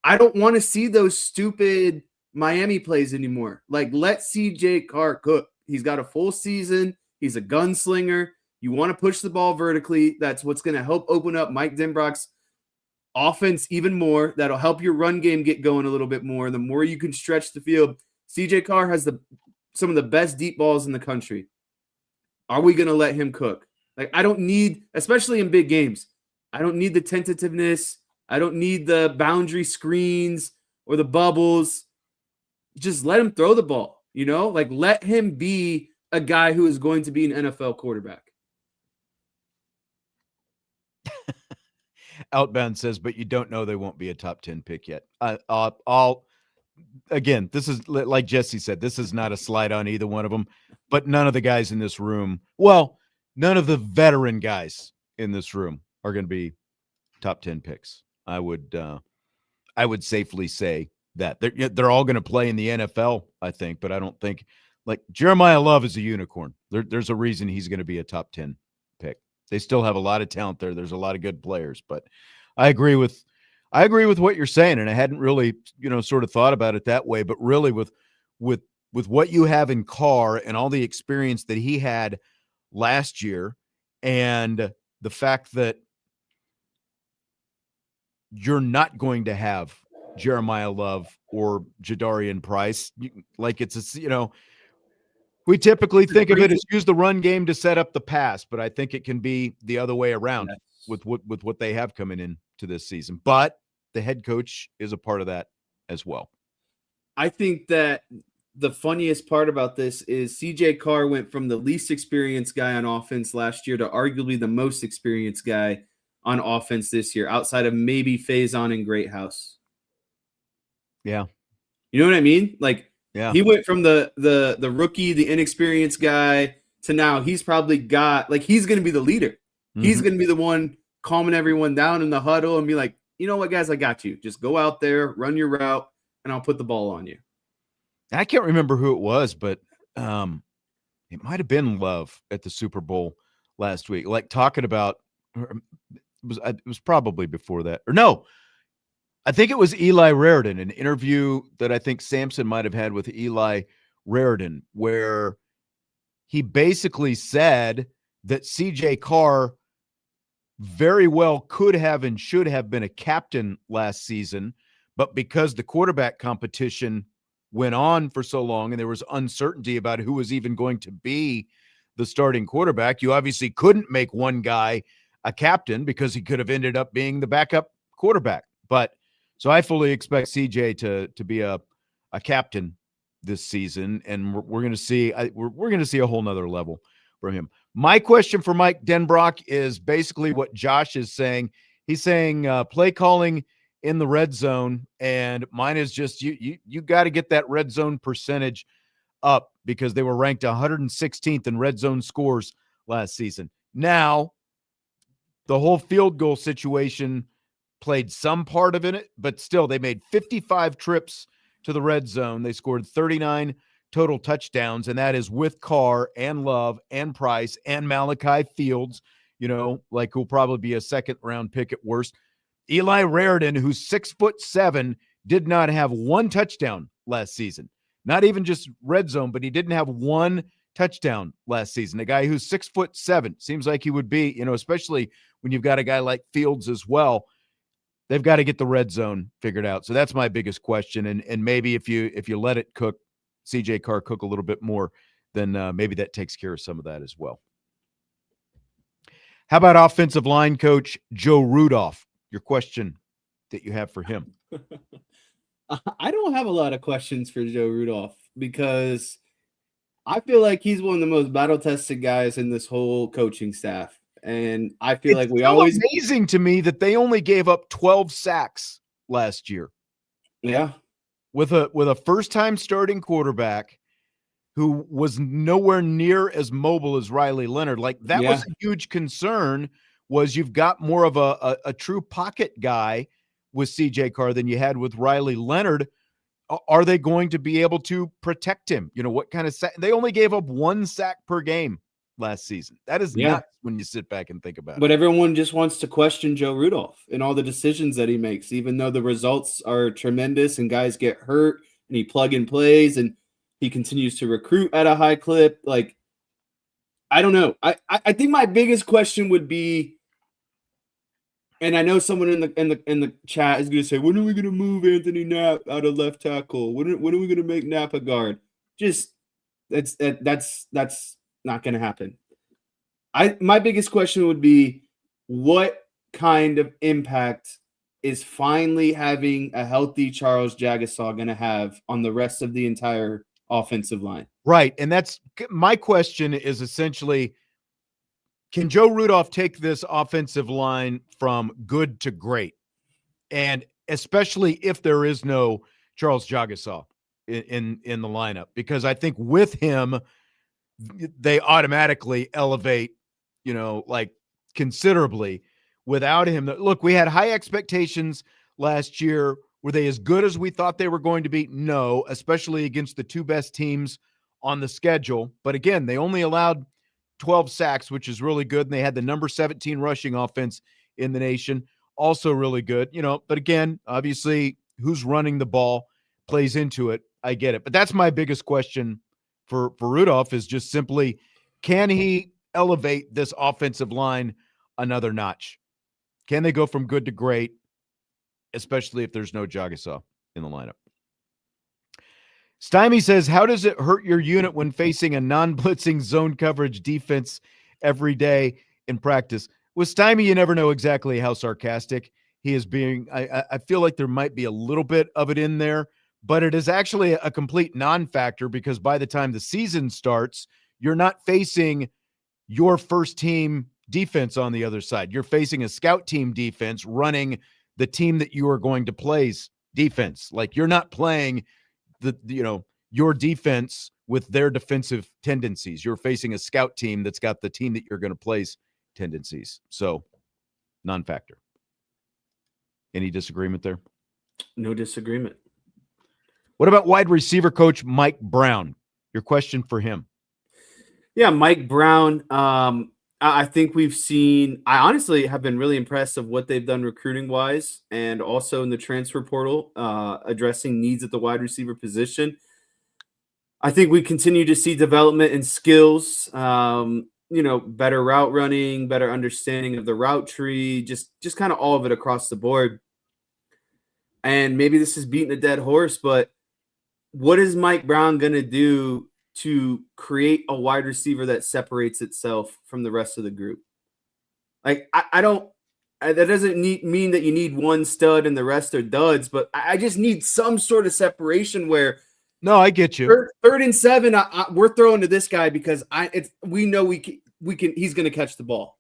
I don't want to see those stupid Miami plays anymore. Like, let CJ Carr cook. He's got a full season. He's a gunslinger. You want to push the ball vertically. That's what's going to help open up Mike Denbrock's offense even more. That'll help your run game get going a little bit more. The more you can stretch the field. CJ Carr has some of the best deep balls in the country. Are we going to let him cook? Like, I don't need, especially in big games, I don't need the tentativeness. I don't need the boundary screens or the bubbles. Just let him throw the ball, like, let him be a guy who is going to be an NFL quarterback. Outbound says, but you don't know they won't be a top 10 pick yet. Again, this is like Jesse said, this is not a slide on either one of them, but none of the guys in this room, none of the veteran guys in this room are going to be top 10 picks. I would safely say that. They're all going to play in the NFL, I think, but I don't think like Jeremiah Love is a unicorn. There's a reason he's going to be a top 10 pick. They still have a lot of talent there. There's a lot of good players, but I agree with what you're saying, and I hadn't really, sort of thought about it that way, but really with what you have in Carr and all the experience that he had last year, and the fact that you're not going to have Jeremiah Love or Jadarian Price. Like we typically think of it as use the run game to set up the pass, but I think it can be the other way around with what they have coming in to this season. But the head coach is a part of that as well. I think that the funniest part about this is CJ Carr went from the least experienced guy on offense last year to arguably the most experienced guy on offense this year, outside of maybe Faison and Greathouse. Yeah. You know what I mean? Like, yeah, he went from the rookie, the inexperienced guy, to now he's probably he's going to be the leader. Mm-hmm. He's going to be the one calming everyone down in the huddle and be like, you know what, guys, I got you. Just go out there, run your route, and I'll put the ball on you. I can't remember who it was, but it might have been Love at the Super Bowl last week, like talking about it was probably before that. Or no, I think it was Eli Raridan, an interview that I think Sampson might have had with Eli Raridan, where he basically said that CJ Carr very well could have and should have been a captain last season, but because the quarterback competition went on for so long and there was uncertainty about who was even going to be the starting quarterback, you obviously couldn't make one guy a captain because he could have ended up being the backup quarterback. But so I fully expect CJ to be a captain this season, and we're going to see we're going to see a whole nother level from him. My question for Mike Denbrock is basically what Josh is saying. He's saying play calling in the red zone, and mine is just you got to get that red zone percentage up because they were ranked 116th in red zone scores last season. Now, the whole field goal situation played some part of it, but still they made 55 trips to the red zone. They scored 39 total touchdowns, and that is with Carr and Love and Price and Malachi Fields, who'll probably be a second-round pick at worst. Eli Raridan, who's 6'7", did not have one touchdown last season. Not even just red zone, but he didn't have one touchdown last season. A guy who's 6'7" seems like he would be, especially when you've got a guy like Fields as well. They've got to get the red zone figured out. So that's my biggest question. And maybe if you let it cook, CJ Carr cook a little bit more, then maybe that takes care of some of that as well. How about offensive line coach Joe Rudolph? Your question that you have for him. I don't have a lot of questions for Joe Rudolph because I feel like he's one of the most battle-tested guys in this whole coaching staff. And I feel like we always amazing to me that they only gave up 12 sacks last year. Yeah. With a first-time starting quarterback who was nowhere near as mobile as Riley Leonard. Like that was a huge concern, was you've got more of a true pocket guy with CJ Carr than you had with Riley Leonard. Are they going to be able to protect him? What kind of sack? They only gave up one sack per game last season. That is nuts when you sit back and think about it. But everyone just wants to question Joe Rudolph and all the decisions that he makes, even though the results are tremendous and guys get hurt and he plug and plays and he continues to recruit at a high clip. Like, I don't know. I think my biggest question would be, and I know someone in the chat is going to say, when are we going to move Anthony Knapp out of left tackle? When are we going to make Knapp a guard? Just that's not going to happen. My biggest question would be, what kind of impact is finally having a healthy Charles Jagasaw going to have on the rest of the entire offensive line? Right, and that's my question is essentially, can Joe Rudolph take this offensive line from good to great? And especially if there is no Charles Jagasaw in the lineup, because I think with him, they automatically elevate, considerably. Without him, look, we had high expectations last year Were they as good as we thought they were going to be? No, especially against the two best teams on the schedule. But again, they only allowed 12 sacks, which is really good. And they had the number 17 rushing offense in the nation, also really good. But again, obviously, who's running the ball plays into it. I get it. But that's my biggest question for Rudolph is just simply, can he elevate this offensive line another notch? Can they go from good to great, especially if there's no Jagasaw in the lineup? Stymie says, how does it hurt your unit when facing a non-blitzing zone coverage defense every day in practice? With Stymie, you never know exactly how sarcastic he is being. I feel like there might be a little bit of it in there, but it is actually a complete non-factor because by the time the season starts, you're not facing your first team defense on the other side. You're facing a scout team defense running the team that you are going to play's defense. Like, you're not playing your defense with their defensive tendencies. You're facing a scout team that's got the team that you're going to play's tendencies. So, non-factor. Any disagreement there? No disagreement. What about wide receiver coach Mike Brown? Your question for him. Yeah, Mike Brown. I think I honestly have been really impressed of what they've done recruiting wise and also in the transfer portal, addressing needs at the wide receiver position. I think we continue to see development in skills, better route running, better understanding of the route tree, just kind of all of it across the board. And maybe this is beating a dead horse, but what is Mike Brown going to do to create a wide receiver that separates itself from the rest of the group? Like, that doesn't mean that you need one stud and the rest are duds, but I just need some sort of separation where. No, I get you. Third and 7, we're throwing to this guy because we know we can. He's going to catch the ball,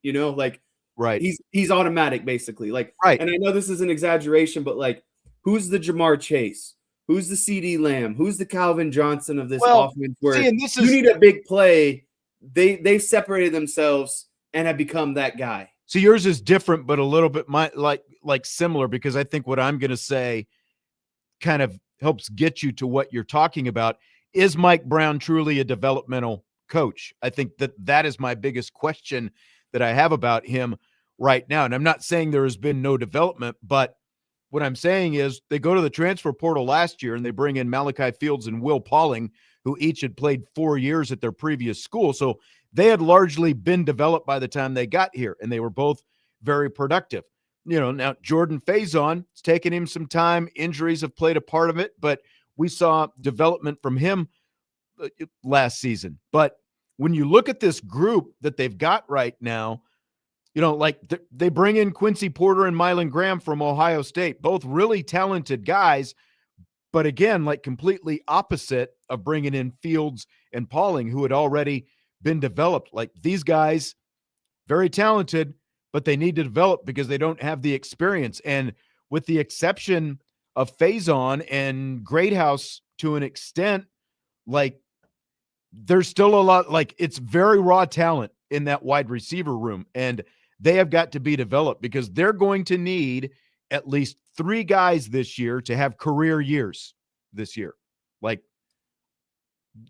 right. He's automatic basically. Like, right. And I know this is an exaggeration, but like, who's the Jamar Chase? Who's the CD Lamb? Who's the Calvin Johnson of this offense? Where you need a big play. They've separated themselves and have become that guy. So yours is different, but a little bit like similar, because I think what I'm going to say kind of helps get you to what you're talking about. Is Mike Brown truly a developmental coach? I think that is my biggest question that I have about him right now. And I'm not saying there has been no development, but what I'm saying is they go to the transfer portal last year and they bring in Malachi Fields and Will Pauling, who each had played 4 years at their previous school. So they had largely been developed by the time they got here, and they were both very productive. Now Jordan Faison, it's taken him some time. Injuries have played a part of it, but we saw development from him last season. But when you look at this group that they've got right now, they bring in Quincy Porter and Mylan Graham from Ohio State, both really talented guys, but again, like completely opposite of bringing in Fields and Pauling, who had already been developed. Like, these guys, very talented, but they need to develop because they don't have the experience. And with the exception of Faison and Greathouse to an extent, like, there's still a lot, like, it's very raw talent in that wide receiver room. And they have got to be developed because they're going to need at least 3 guys this year to have career years this year. Like,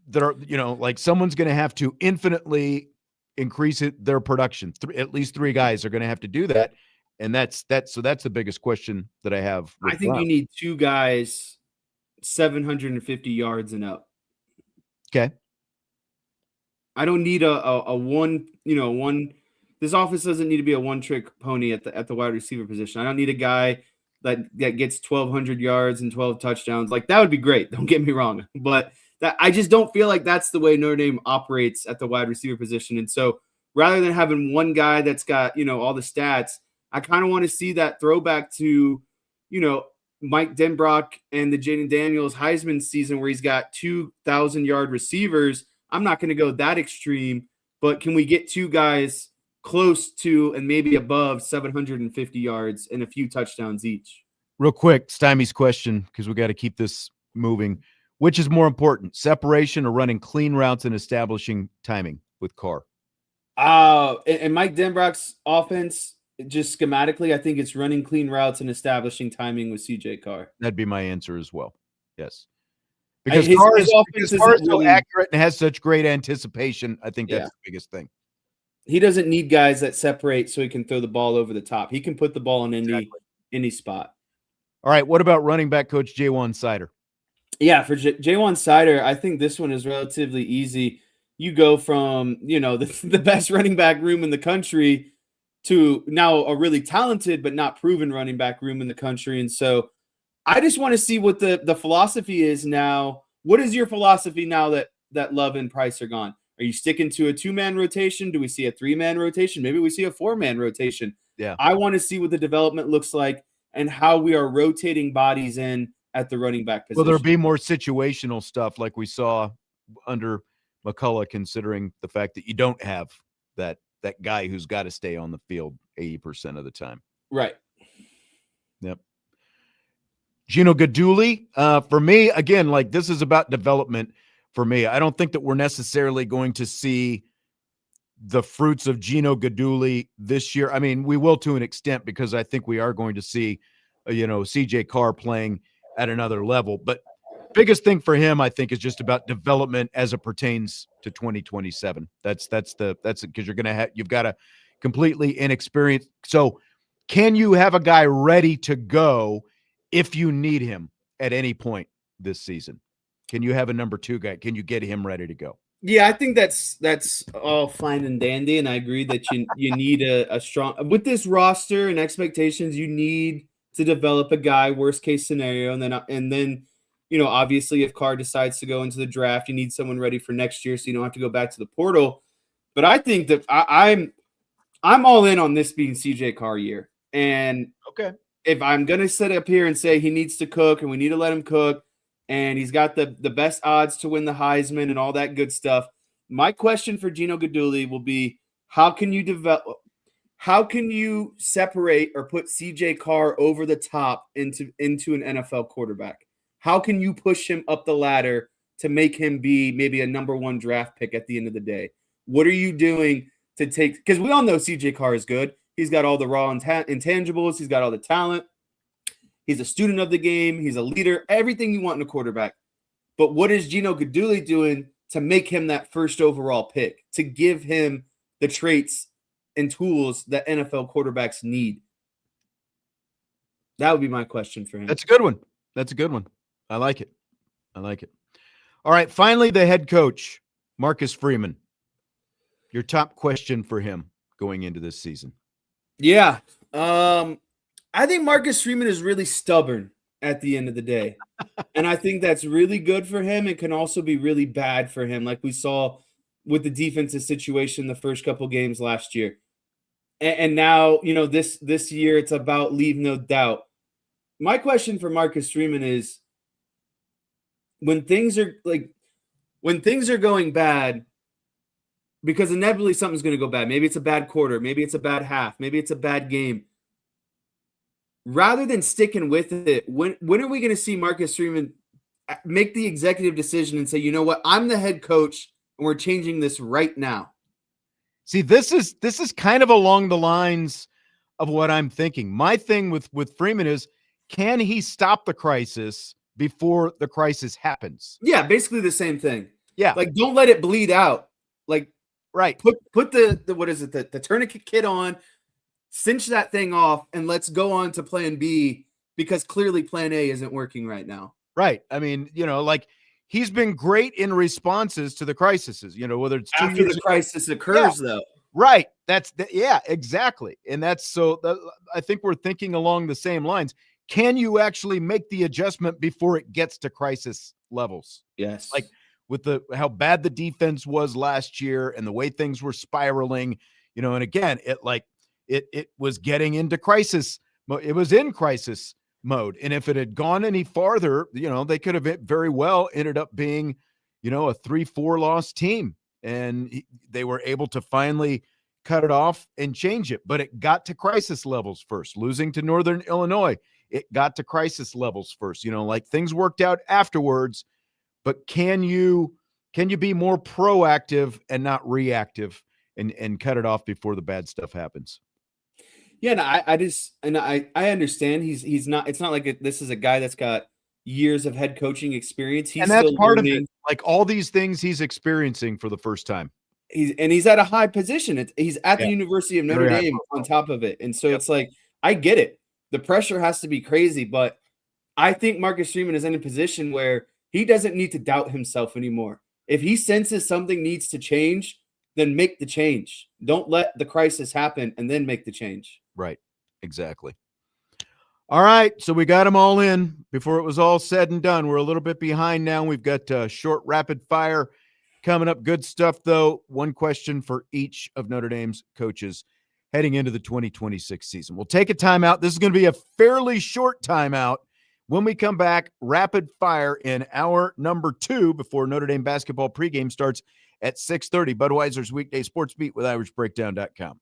that are, like, someone's going to have to infinitely increase their production. At least 3 guys are going to have to do that. And that's the biggest question that I have. I think you need 2 guys 750 yards and up. Okay. I don't need a one. This offense doesn't need to be a one-trick pony at the wide receiver position. I don't need a guy that gets 1,200 yards and 12 touchdowns. Like, that would be great. Don't get me wrong, but I just don't feel like that's the way Notre Dame operates at the wide receiver position. And so, rather than having one guy that's got all the stats, I kind of want to see that throwback to Mike Denbrock and the Jaden Daniels Heisman season where he's got 2,000-yard receivers. I'm not going to go that extreme, but can we get 2 guys close to and maybe above 750 yards and a few touchdowns each? Real quick, Stymie's question, because we got to keep this moving. Which is more important, separation or running clean routes and establishing timing with Carr? In Mike Denbrock's offense, just schematically, I think it's running clean routes and establishing timing with CJ Carr. That'd be my answer as well. Yes. Because His offense Carr is isn't so really, accurate and has such great anticipation. I think yeah. that's the biggest thing. He doesn't need guys that separate so he can throw the ball over the top. He can put the ball in any spot. All right. What about running back coach Jaywan Sider? Yeah, for Jaywan Sider, I think this one is relatively easy. You go from, the best running back room in the country to now a really talented but not proven running back room in the country. And so I just want to see what the philosophy is now. What is your philosophy now that Love and Price are gone? Are you sticking to a 2-man rotation? Do we see a 3-man rotation? Maybe we see a 4-man rotation. Yeah. I want to see what the development looks like and how we are rotating bodies in at the running back position. Will there be more situational stuff like we saw under McCullough, considering the fact that you don't have that guy who's got to stay on the field 80% of the time? Right. Yep. Gino Guidugli, for me, again, like this is about development for me. I don't think that we're necessarily going to see the fruits of Gino Guidugli this year. I mean, we will to an extent because I think we are going to see, CJ Carr playing at another level. But biggest thing for him, I think, is just about development as it pertains to 2027. That's because you've got a completely inexperienced. So can you have a guy ready to go if you need him at any point this season? Can you have a number 2 guy? Can you get him ready to go? Yeah, I think that's all fine and dandy, and I agree that you need a strong with this roster and expectations. You need to develop a guy, worst case scenario, and then obviously if Carr decides to go into the draft, you need someone ready for next year, so you don't have to go back to the portal. But I think that I'm all in on this being CJ Carr year, and okay, if I'm gonna sit up here and say he needs to cook and we need to let him cook, and he's got the best odds to win the Heisman and all that good stuff. My question for Gino Guidugli will be, how can you separate or put CJ Carr over the top into an NFL quarterback? How can you push him up the ladder to make him be maybe a number 1 draft pick at the end of the day? What are you doing to take, because we all know CJ Carr is good. He's got all the raw intangibles. He's got all the talent. He's a student of the game. He's a leader, everything you want in a quarterback. But what is Gino Guidugli doing to make him that first overall pick, to give him the traits and tools that NFL quarterbacks need? That would be my question for him. That's a good one. I like it. All right. Finally, the head coach, Marcus Freeman. Your top question for him going into this season. Yeah. I think Marcus Freeman is really stubborn at the end of the day. And I think that's really good for him. It can also be really bad for him, like we saw with the defensive situation the first couple games last year. And now, this year it's about leave no doubt. My question for Marcus Freeman is, when things are going bad, because inevitably something's going to go bad. Maybe it's a bad quarter. Maybe it's a bad half. Maybe it's a bad game. Rather than sticking with it, when are we going to see Marcus Freeman make the executive decision and say, you know what, I'm the head coach and we're changing this right now? See, this is kind of along the lines of what I'm thinking. My thing with Freeman is, can he stop the crisis before the crisis happens? Yeah, basically the same thing. Yeah. Like, don't let it bleed out. Like, right. Put the what is it, the tourniquet kit on, cinch that thing off, and let's go on to plan B, because clearly plan A isn't working right now. Right. I mean, like he's been great in responses to the crises, whether it's after the crisis occurs, though. Right. Yeah, exactly. And I think we're thinking along the same lines. Can you actually make the adjustment before it gets to crisis levels? Yes. Like with how bad the defense was last year and the way things were spiraling, and again, it was getting into crisis. It was in crisis mode. And if it had gone any farther, they could have very well ended up being, a 3-4 loss team. And they were able to finally cut it off and change it. But it got to crisis levels first. Losing to Northern Illinois, it got to crisis levels first. Things worked out afterwards. But can you be more proactive and not reactive and cut it off before the bad stuff happens? Yeah, no, I understand he's not. It's not like this is a guy that's got years of head coaching experience. And He's that's still part of it. learning. Like all these things he's experiencing for the first time. He's at a high position. He's at Yeah, the University of Notre very high Dame on profile. top of it, and so Yep. it's like I get it. The pressure has to be crazy, but I think Marcus Freeman is in a position where he doesn't need to doubt himself anymore. If he senses something needs to change, then make the change. Don't let the crisis happen and then make the change. Right. Exactly. All right, so we got them all in before it was all said and done. We're a little bit behind now. We've got short rapid fire coming up. Good stuff, though. One question for each of Notre Dame's coaches heading into the 2026 season. We'll take a timeout. This is going to be a fairly short timeout. When we come back, rapid fire in hour number 2 before Notre Dame basketball pregame starts at 6:30. Budweiser's Weekday Sports Beat with IrishBreakdown.com.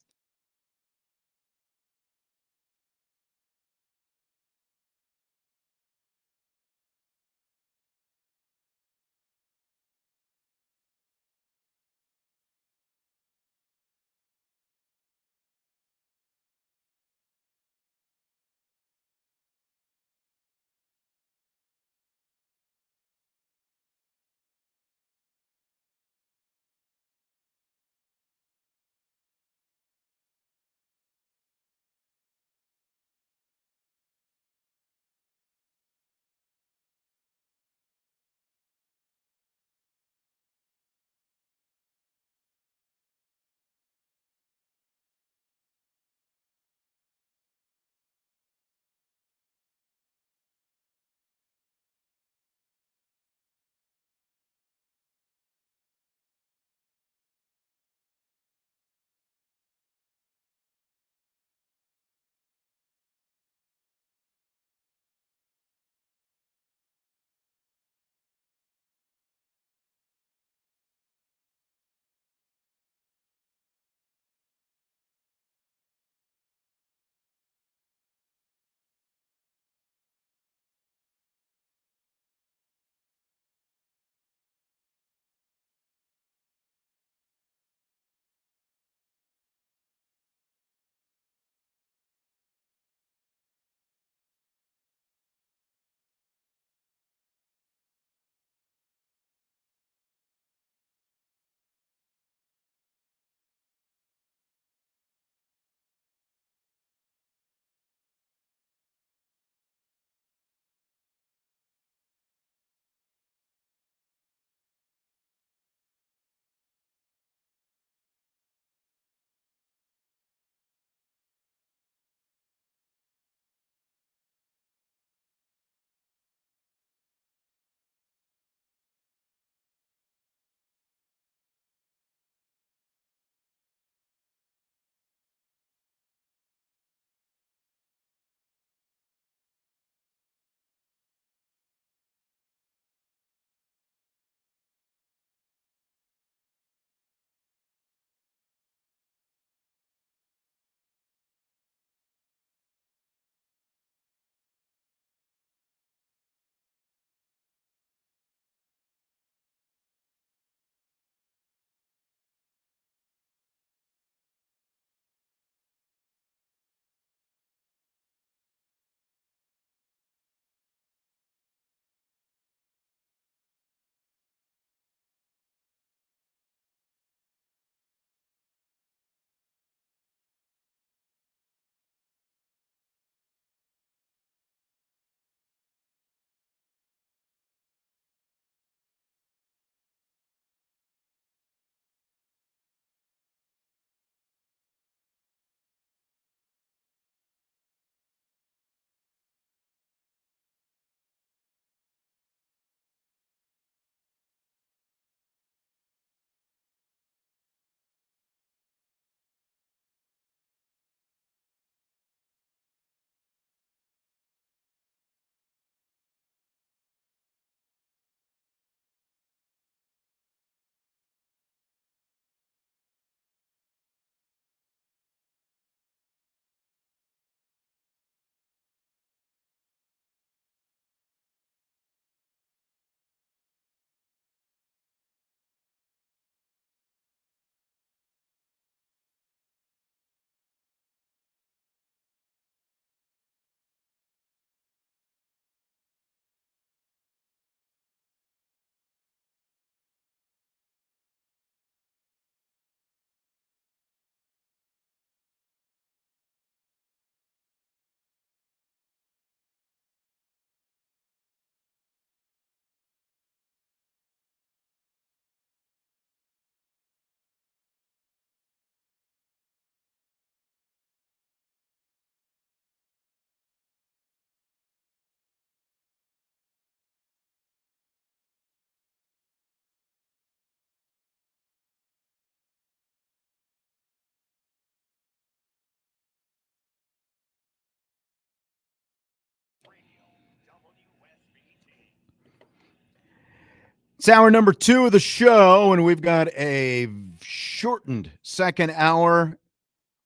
It's hour number 2 of the show, and we've got a shortened second hour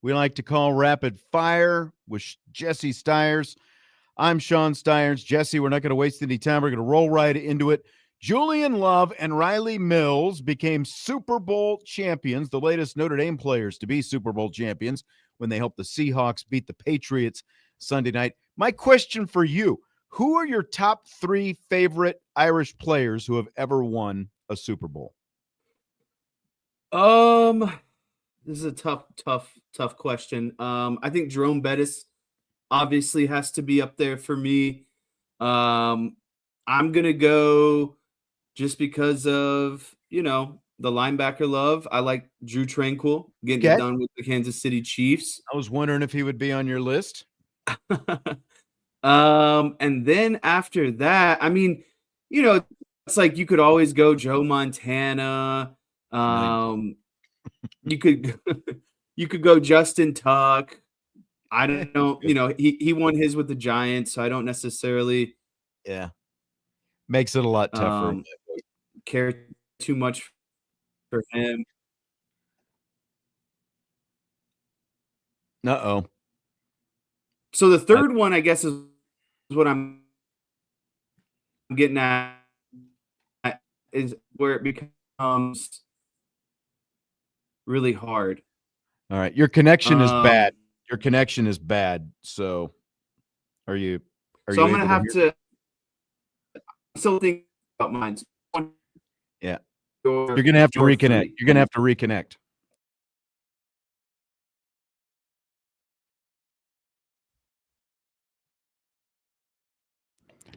we like to call Rapid Fire with Jesse Stiers. I'm Sean Stiers. Jesse, we're not going to waste any time. We're going to roll right into it. Julian Love and Riley Mills became Super Bowl champions, the latest Notre Dame players to be Super Bowl champions when they helped the Seahawks beat the Patriots Sunday night. My question for you, who are your top 3 favorite Irish players who have ever won a Super Bowl? This is a tough question. I think Jerome Bettis obviously has to be up there for me. I'm gonna go just because of, the linebacker love. I like Drew Tranquil getting it done with the Kansas City Chiefs. I was wondering if he would be on your list. And then after that, I mean, it's like you could always go Joe Montana. You could you could go Justin Tuck. I don't know, he won his with the Giants, so I don't necessarily makes it a lot tougher. Care too much for him. Uh-oh. So the third one, I guess, is what I'm getting at, is where it becomes really hard. All right. Your connection is bad. Your connection is bad. So are you I'm going to have to still think about mine. Yeah. You're going to have to reconnect. You're going to have to reconnect.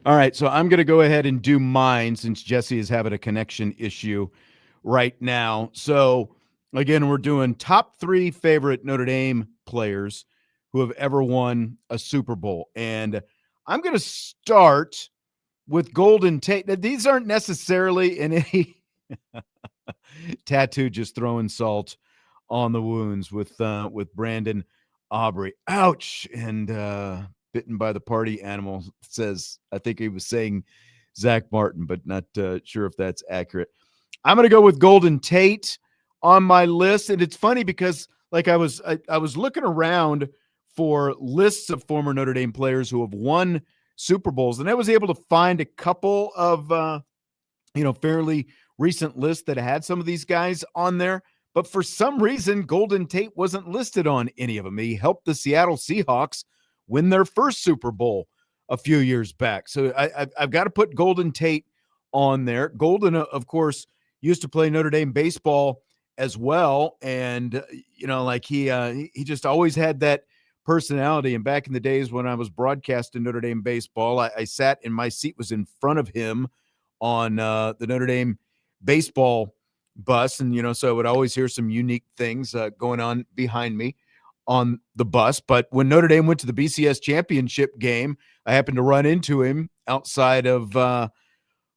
All right, so I'm going to go ahead and do mine since Jesse is having a connection issue right now. So, again, we're doing top 3 favorite Notre Dame players who have ever won a Super Bowl. And I'm going to start with Golden Tate. Now, these aren't necessarily in any tattoo, just throwing salt on the wounds with Brandon Aubrey. Ouch. And bitten by the party animal, says, I think he was saying Zach Martin, but not sure if that's accurate. I'm going to go with Golden Tate on my list. And it's funny because like I was looking around for lists of former Notre Dame players who have won Super Bowls, and I was able to find a couple of fairly recent lists that had some of these guys on there. But for some reason, Golden Tate wasn't listed on any of them. He helped the Seattle Seahawks win their first Super Bowl a few years back. So I've got to put Golden Tate on there. Golden, of course, used to play Notre Dame baseball as well. And, he just always had that personality. And back in the days when I was broadcasting Notre Dame baseball, I sat and my seat was in front of him on the Notre Dame baseball bus. And, so I would always hear some unique things going on behind me on the bus. But when Notre Dame went to the BCS championship game, I happened to run into him outside of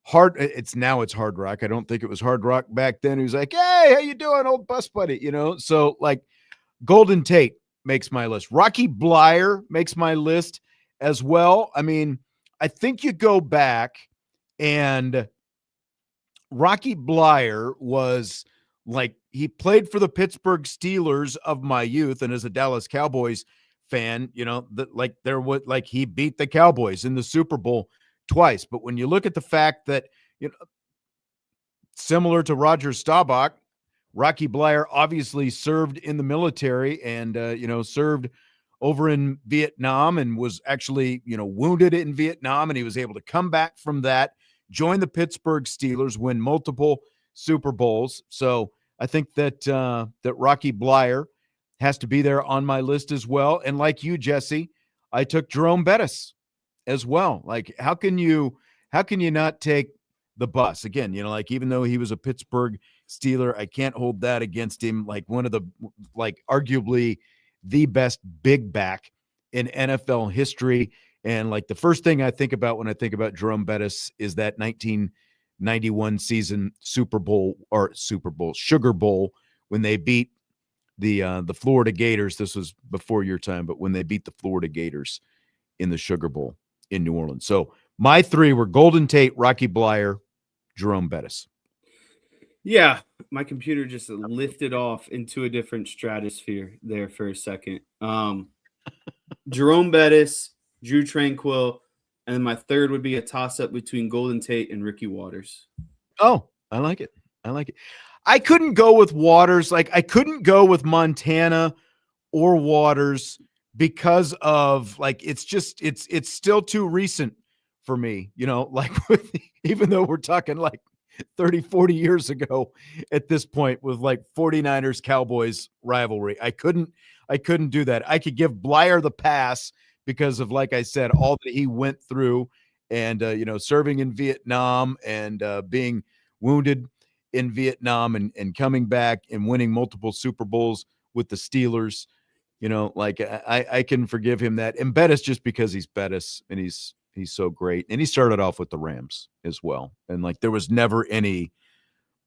it's Hard Rock. I don't think it was Hard Rock back then. He was like, "Hey, how you doing, old bus buddy?" So like Golden Tate makes my list. Rocky Bleier makes my list as well. I mean, I think you go back and Rocky Bleier was like, he played for the Pittsburgh Steelers of my youth. And as a Dallas Cowboys fan, he beat the Cowboys in the Super Bowl twice. But when you look at the fact that, similar to Roger Staubach, Rocky Bleier obviously served in the military and, served over in Vietnam and was actually, wounded in Vietnam. And he was able to come back from that, join the Pittsburgh Steelers, win multiple Super Bowls. So I think that that Rocky Bleier has to be there on my list as well. And like you, Jesse, I took Jerome Bettis as well. Like, how can you not take the bus? Again, even though he was a Pittsburgh Steeler, I can't hold that against him. Like one of the, arguably the best big back in NFL history. And like the first thing I think about when I think about Jerome Bettis is that 1991 season Sugar Bowl when they beat the Florida Gators. This was before your time, but when they beat the Florida Gators in the Sugar Bowl in New Orleans. So my 3 were Golden Tate, Rocky Bleier, Jerome Bettis. Yeah, my computer just lifted off into a different stratosphere there for a second. Jerome Bettis, Drew Tranquil, and then my third would be a toss-up between Golden Tate and Ricky Waters. Oh, I like it. I like it. I couldn't go with Waters. Like, I couldn't go with Montana or Waters because of, like, it's still too recent for me, like even though we're talking like 30, 40 years ago at this point with like 49ers Cowboys rivalry. I couldn't do that. I could give Blyer the pass because of, like I said, all that he went through and, serving in Vietnam and being wounded in Vietnam and coming back and winning multiple Super Bowls with the Steelers. Like I can forgive him that. And Bettis just because he's Bettis and he's so great. And he started off with the Rams as well. And like there was never any,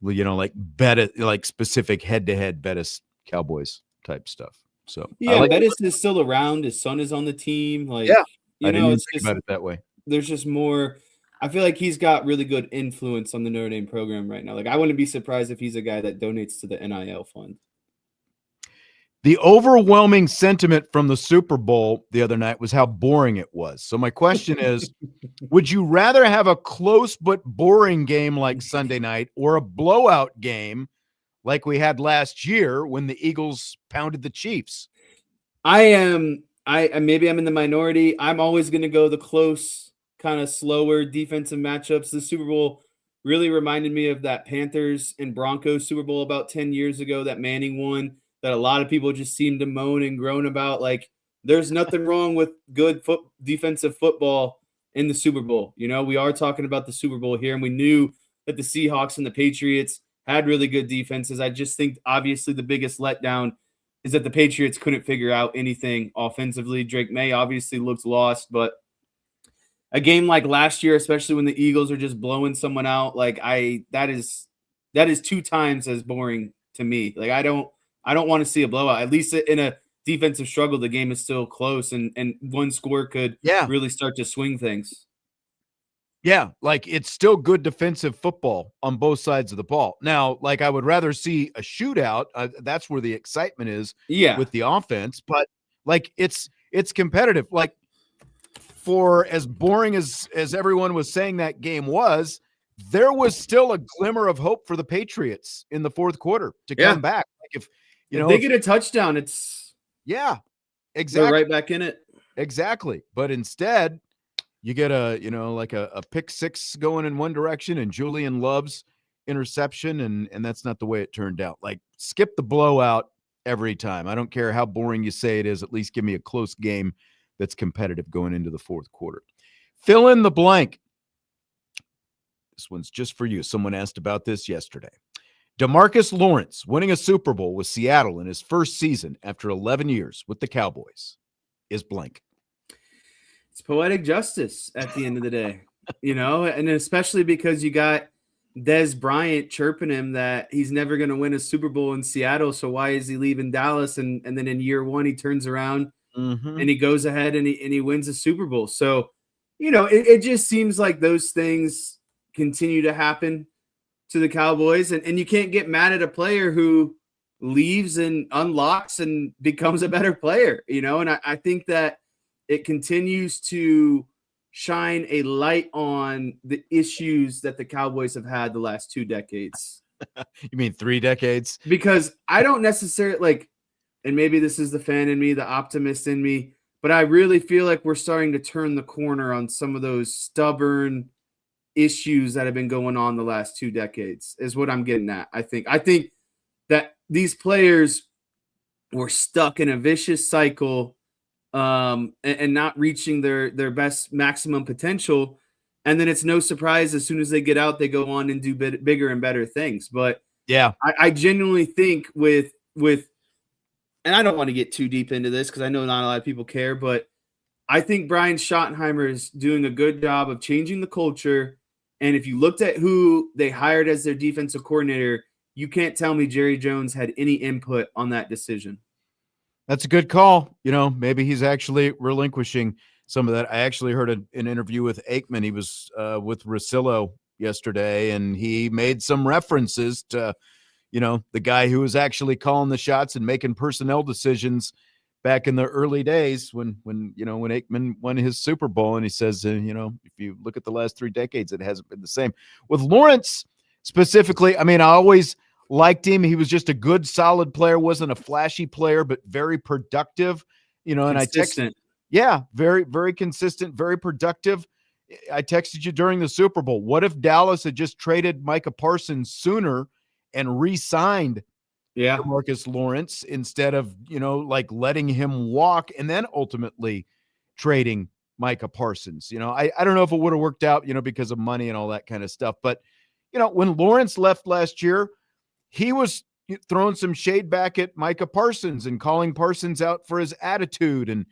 like Bettis, like specific head-to-head Bettis Cowboys type stuff. So yeah, Bettis is still around. His son is on the team. Like, yeah, I didn't even it's think just about it that way. There's just more. I feel like he's got really good influence on the Notre Dame program right now. Like, I wouldn't be surprised if he's a guy that donates to the NIL fund. The overwhelming sentiment from the Super Bowl the other night was how boring it was. So my question is, would you rather have a close but boring game like Sunday night or a blowout game like we had last year when the Eagles pounded the Chiefs? Maybe I'm in the minority. I'm always going to go the close, kind of slower defensive matchups. The Super Bowl really reminded me of that Panthers and Broncos Super Bowl about 10 years ago that Manning won, that a lot of people just seem to moan and groan about. Like, there's nothing wrong with good defensive football in the Super Bowl. We are talking about the Super Bowl here, and we knew that the Seahawks and the Patriots had really good defenses. I just think obviously the biggest letdown is that the Patriots couldn't figure out anything offensively. Drake May obviously looks lost, but a game like last year, especially when the Eagles are just blowing someone out, like that is 2 times as boring to me. Like, I don't want to see a blowout. At least in a defensive struggle, the game is still close, and one score could really start to swing things. Yeah, like it's still good defensive football on both sides of the ball. Now, like I would rather see a shootout. That's where the excitement is with the offense. But like it's competitive. Like, for as boring as everyone was saying that game was, there was still a glimmer of hope for the Patriots in the fourth quarter to come back. Like if they get a touchdown, it's exactly, they're right back in it. Exactly. But instead, you get a pick six going in one direction and Julian Love's interception, and that's not the way it turned out. Like, skip the blowout every time. I don't care how boring you say it is. At least give me a close game that's competitive going into the fourth quarter. Fill in the blank. This one's just for you. Someone asked about this yesterday. DeMarcus Lawrence winning a Super Bowl with Seattle in his first season after 11 years with the Cowboys is blank. It's poetic justice at the end of the day, and especially because you got Dez Bryant chirping him that he's never going to win a Super Bowl in Seattle. So why is he leaving Dallas? And then in year one, he turns around and he goes ahead and he wins a Super Bowl. So, it just seems like those things continue to happen to the Cowboys, and you can't get mad at a player who leaves and unlocks and becomes a better player, and I think that it continues to shine a light on the issues that the Cowboys have had the last 2 decades. You mean 3 decades? Because I don't necessarily and maybe this is the fan in me, the optimist in me, but I really feel like we're starting to turn the corner on some of those stubborn issues that have been going on the last 2 decades is what I'm getting at. I think that these players were stuck in a vicious cycle and not reaching their best maximum potential. And then it's no surprise as soon as they get out, they go on and do bigger and better things. But I genuinely think with, and I don't want to get too deep into this because I know not a lot of people care, but I think Brian Schottenheimer is doing a good job of changing the culture. And if you looked at who they hired as their defensive coordinator, you can't tell me Jerry Jones had any input on that decision. That's a good call. Maybe he's actually relinquishing some of that. I actually heard an interview with Aikman. He was with Russillo yesterday, and he made some references to, the guy who was actually calling the shots and making personnel decisions back in the early days when Aikman won his Super Bowl. And he says, if you look at the last 3 decades, it hasn't been the same. With Lawrence specifically, I always liked him. He was just a good, solid player, wasn't a flashy player, but very productive, and I texted, very, very consistent, very productive. I texted you during the Super Bowl. What if Dallas had just traded Micah Parsons sooner and re-signed Marcus Lawrence instead of, letting him walk and then ultimately trading Micah Parsons? I don't know if it would have worked out, because of money and all that kind of stuff. But, when Lawrence left last year, he was throwing some shade back at Micah Parsons and calling Parsons out for his attitude and,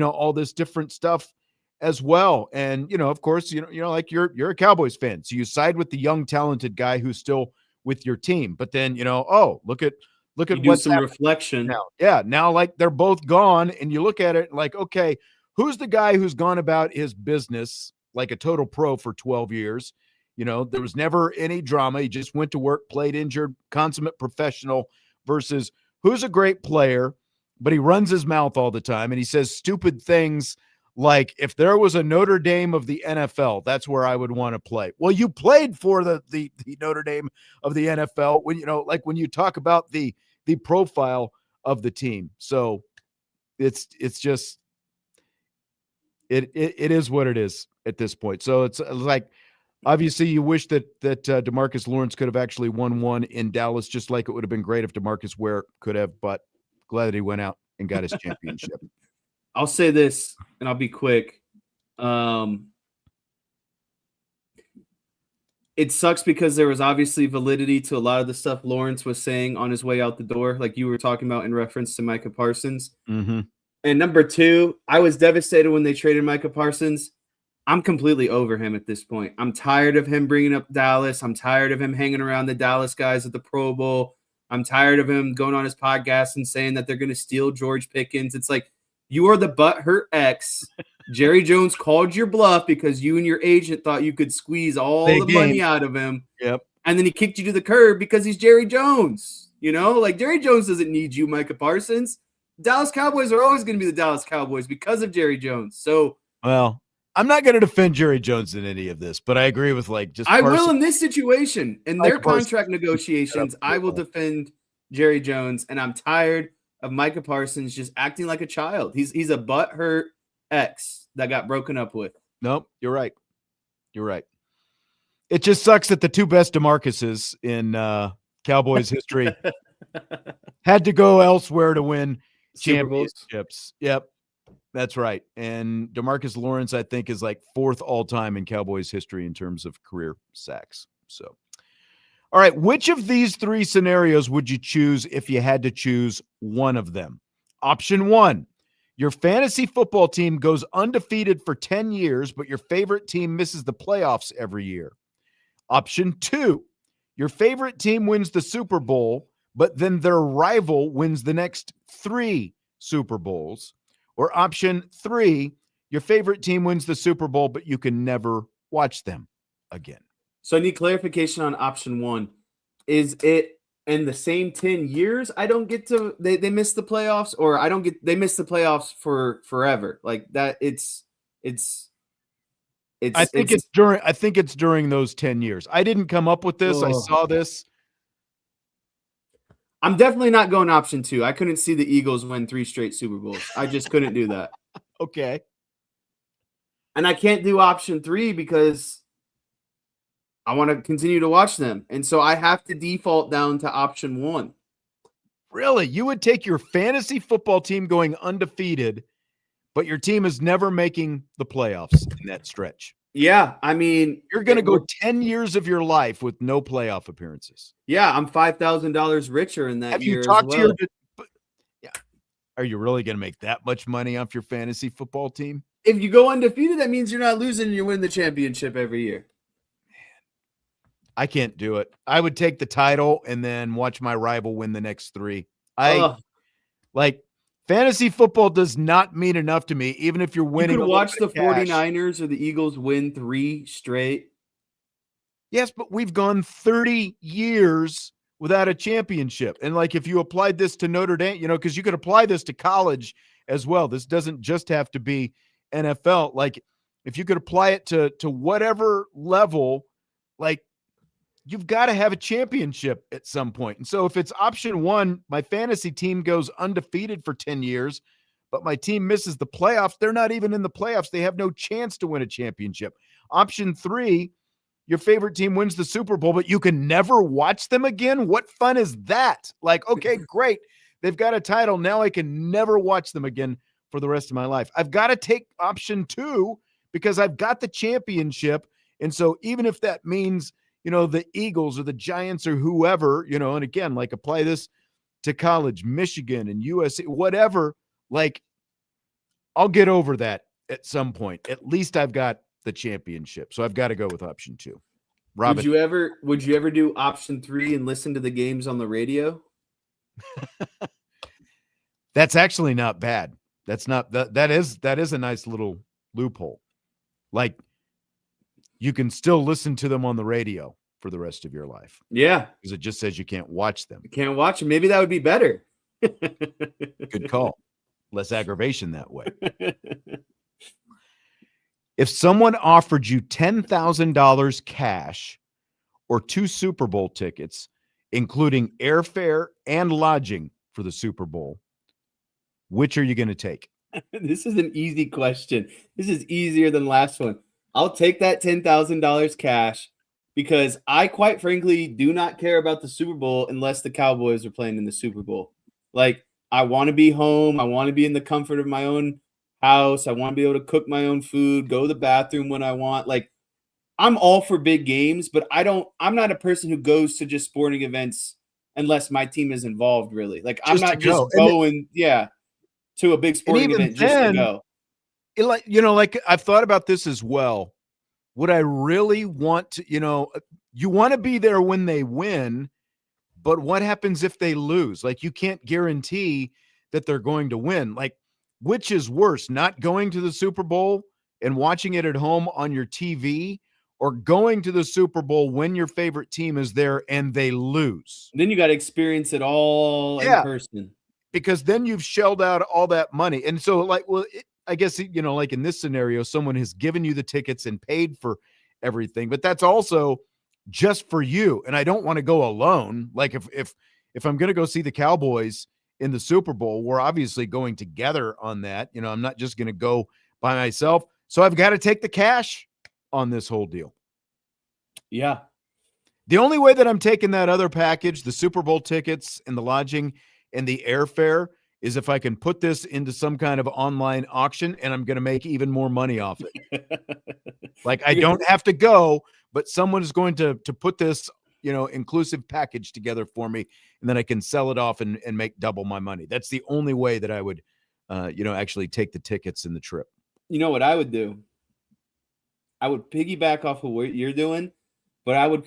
all this different stuff as well. And, of course, like you're a Cowboys fan, so you side with the young, talented guy who's still with your team. But then, look at what's some reflection now. Yeah. Now, like, they're both gone, and you look at it like, okay, who's the guy who's gone about his business like a total pro for 12 years? There was never any drama. He just went to work, played injured, consummate professional, versus who's a great player, but he runs his mouth all the time and he says stupid things like, if there was a Notre Dame of the NFL, that's where I would want to play. Well, you played for the Notre Dame of the NFL when, when you talk about the profile of the team. So it's just, it is what it is at this point. So it's like, obviously you wish that DeMarcus Lawrence could have actually won one in Dallas, just like it would have been great if DeMarcus Ware could have, but glad that he went out and got his championship. I'll say this, and I'll be quick. It sucks because there was obviously validity to a lot of the stuff Lawrence was saying on his way out the door, like you were talking about in reference to Micah Parsons. Mm-hmm. And number 2, I was devastated when they traded Micah Parsons. I'm completely over him at this point. I'm tired of him bringing up Dallas. I'm tired of him hanging around the Dallas guys at the Pro Bowl. I'm tired of him going on his podcast and saying that they're going to steal George Pickens. It's like, you are the butthurt ex. Jerry Jones called your bluff because you and your agent thought you could squeeze all the money out of him. Yep. And then he kicked you to the curb because he's Jerry Jones. Like, Jerry Jones doesn't need you, Micah Parsons. Dallas Cowboys are always going to be the Dallas Cowboys because of Jerry Jones. So, well, I'm not going to defend Jerry Jones in any of this, but I agree with I will in this situation. In their contract negotiations, I will defend Jerry Jones, and I'm tired of Micah Parsons just acting like a child. He's a butthurt ex that got broken up with. Nope, you're right. You're right. It just sucks that the 2 best DeMarcuses in Cowboys history had to go elsewhere to win championships. Yep. That's right. And DeMarcus Lawrence, I think, is like 4th all-time in Cowboys history in terms of career sacks. So, all right, which of these 3 scenarios would you choose if you had to choose one of them? Option 1, your fantasy football team goes undefeated for 10 years, but your favorite team misses the playoffs every year. Option 2, your favorite team wins the Super Bowl, but then their rival wins the next 3 Super Bowls. Or option 3, your favorite team wins the Super Bowl, but you can never watch them again. So I need clarification on option 1. Is it in the same 10 years I don't get to they miss the playoffs, or they miss the playoffs for forever? Like that I think it's during those 10 years. I didn't come up with this. I saw this. I'm definitely not going option 2. I couldn't see the Eagles win 3 straight Super Bowls. I just couldn't do that. Okay. And I can't do option 3 because I want to continue to watch them. And so I have to default down to option 1. Really? You would take your fantasy football team going undefeated, but your team is never making the playoffs in that stretch? Yeah, I mean, you're going to go 10 years of your life with no playoff appearances. Yeah, I'm $5,000 richer in that Have year you talked as well. to yeah. Are you really going to make that much money off your fantasy football team? If you go undefeated, that means you're not losing and you win the championship every year. Man, I can't do it. I would take the title and then watch my rival win the next 3. Fantasy football does not mean enough to me, even if you're winning. You could watch the 49ers or the Eagles win 3 straight. Yes, but we've gone 30 years without a championship. And like if you applied this to Notre Dame, because you could apply this to college as well. This doesn't just have to be NFL. Like if you could apply it to whatever level, like you've got to have a championship at some point. And so if it's option one, my fantasy team goes undefeated for 10 years, but my team misses the playoffs. They're not even in the playoffs. They have no chance to win a championship. Option three, your favorite team wins the Super Bowl, but you can never watch them again. What fun is that? Like, okay, great. They've got a title. Now I can never watch them again for the rest of my life. I've got to take option two because I've got the championship. And so even if that means, the Eagles or the Giants or whoever, and again, like apply this to college, Michigan and USC, whatever, like I'll get over that at some point. At least I've got the championship. So I've got to go with option two. Robin. Would you ever do option three and listen to the games on the radio? That's actually not bad. That is a nice little loophole. Like you can still listen to them on the radio for the rest of your life. Yeah. Because it just says you can't watch them. You can't watch them. Maybe that would be better. Good call. Less aggravation that way. If someone offered you $10,000 cash or 2 Super Bowl tickets, including airfare and lodging for the Super Bowl, which are you going to take? This is an easy question. This is easier than last one. I'll take that $10,000 cash because I quite frankly do not care about the Super Bowl unless the Cowboys are playing in the Super Bowl. Like, I want to be home. I want to be in the comfort of my own house. I want to be able to cook my own food, go to the bathroom when I want. Like, I'm all for big games, but I'm not a person who goes to just sporting events unless my team is involved, really. Like, I'm not just going, to a big sporting event just to go. Like I've thought about this as well. Would I really want to, you want to be there when they win, but what happens if they lose? Like, you can't guarantee that they're going to win. Like, which is worse, not going to the Super Bowl and watching it at home on your TV, or going to the Super Bowl when your favorite team is there and they lose? Then you got to experience it all in person. Because then you've shelled out all that money. And so, like, I guess, like in this scenario, someone has given you the tickets and paid for everything, but that's also just for you. And I don't want to go alone. Like if I'm going to go see the Cowboys in the Super Bowl, we're obviously going together on that. I'm not just going to go by myself. So I've got to take the cash on this whole deal. Yeah. The only way that I'm taking that other package, the Super Bowl tickets and the lodging and the airfare, is if I can put this into some kind of online auction and I'm going to make even more money off it. Like, I don't have to go, but someone is going to put this, inclusive package together for me, and then I can sell it off and make double my money. That's the only way that I would, actually take the tickets and the trip. You know what I would do? I would piggyback off of what you're doing, but I would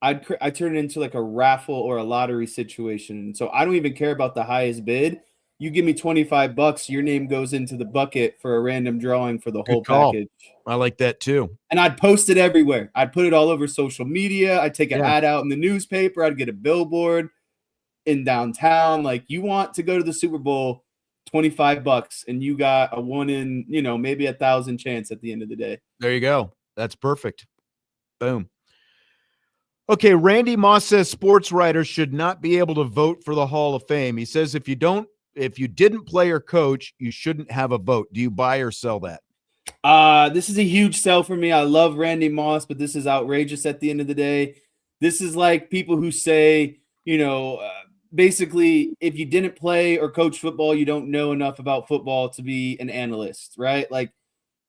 I'd turn it into like a raffle or a lottery situation. So I don't even care about the highest bid. You give me $25, your name goes into the bucket for a random drawing for the whole package. I like that too. And I'd post it everywhere. I'd put it all over social media. I'd take an ad out in the newspaper. I'd get a billboard in downtown. Like, you want to go to the Super Bowl, $25, and you got a 1 in, maybe 1,000 chance at the end of the day. There you go. That's perfect. Boom. Okay, Randy Moss says sports writers should not be able to vote for the Hall of Fame. He says if you didn't play or coach, you shouldn't have a vote. Do you buy or sell that? This is a huge sell for me. I love Randy Moss, but this is outrageous at the end of the day. This is like people who say, basically, if you didn't play or coach football, you don't know enough about football to be an analyst, right? Like,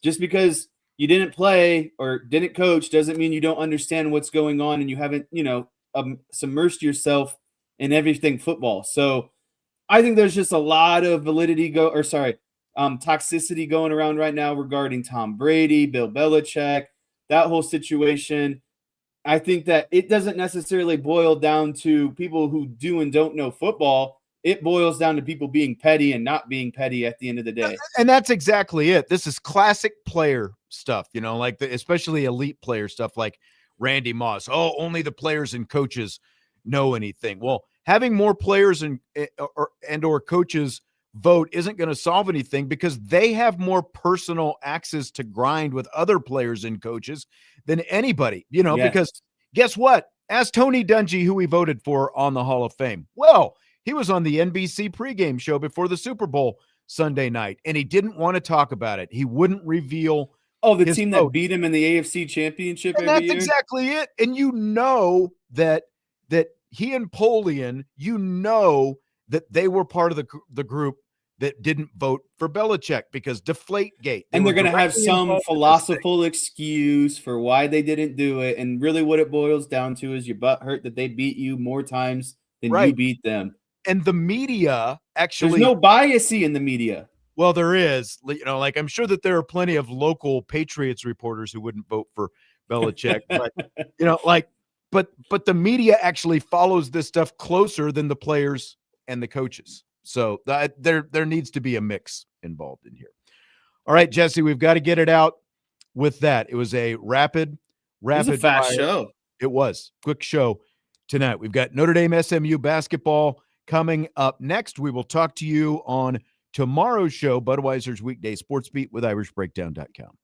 just because you didn't play or didn't coach doesn't mean you don't understand what's going on and you haven't, submersed yourself in everything football. So I think there's just a lot of toxicity going around right now regarding Tom Brady, Bill Belichick, that whole situation. I think that it doesn't necessarily boil down to people who do and don't know football. It boils down to people being petty and not being petty at the end of the day. And that's exactly it. This is classic player stuff, like especially elite player stuff. Like, Randy Moss. Oh, only the players and coaches know anything. Well, having more players and or coaches vote isn't going to solve anything because they have more personal access to grind with other players and coaches than anybody, because guess what? Ask Tony Dungy who he voted for on the Hall of Fame. Well, he was on the NBC pregame show before the Super Bowl Sunday night, and he didn't want to talk about it. He wouldn't reveal the his team vote. that beat him in the AFC Championship And every that's year? exactly it. And that he and Polian, that they were part of the group that didn't vote for Belichick because Deflategate. And they're going to have some philosophical excuse for why they didn't do it. And really what it boils down to is your butt hurt that they beat you more times than you beat them. And the media actually... There's no bias in the media. Well, there is. I'm sure that there are plenty of local Patriots reporters who wouldn't vote for Belichick. But, but the media actually follows this stuff closer than the players and the coaches. So there needs to be a mix involved in here. All right, Jesse, we've got to get it out with that. It was a rapid it was a fast show. It was quick show tonight. We've got Notre Dame SMU basketball coming up next. We will talk to you on tomorrow's show, Budweiser's Weekday Sportsbeat with IrishBreakdown.com.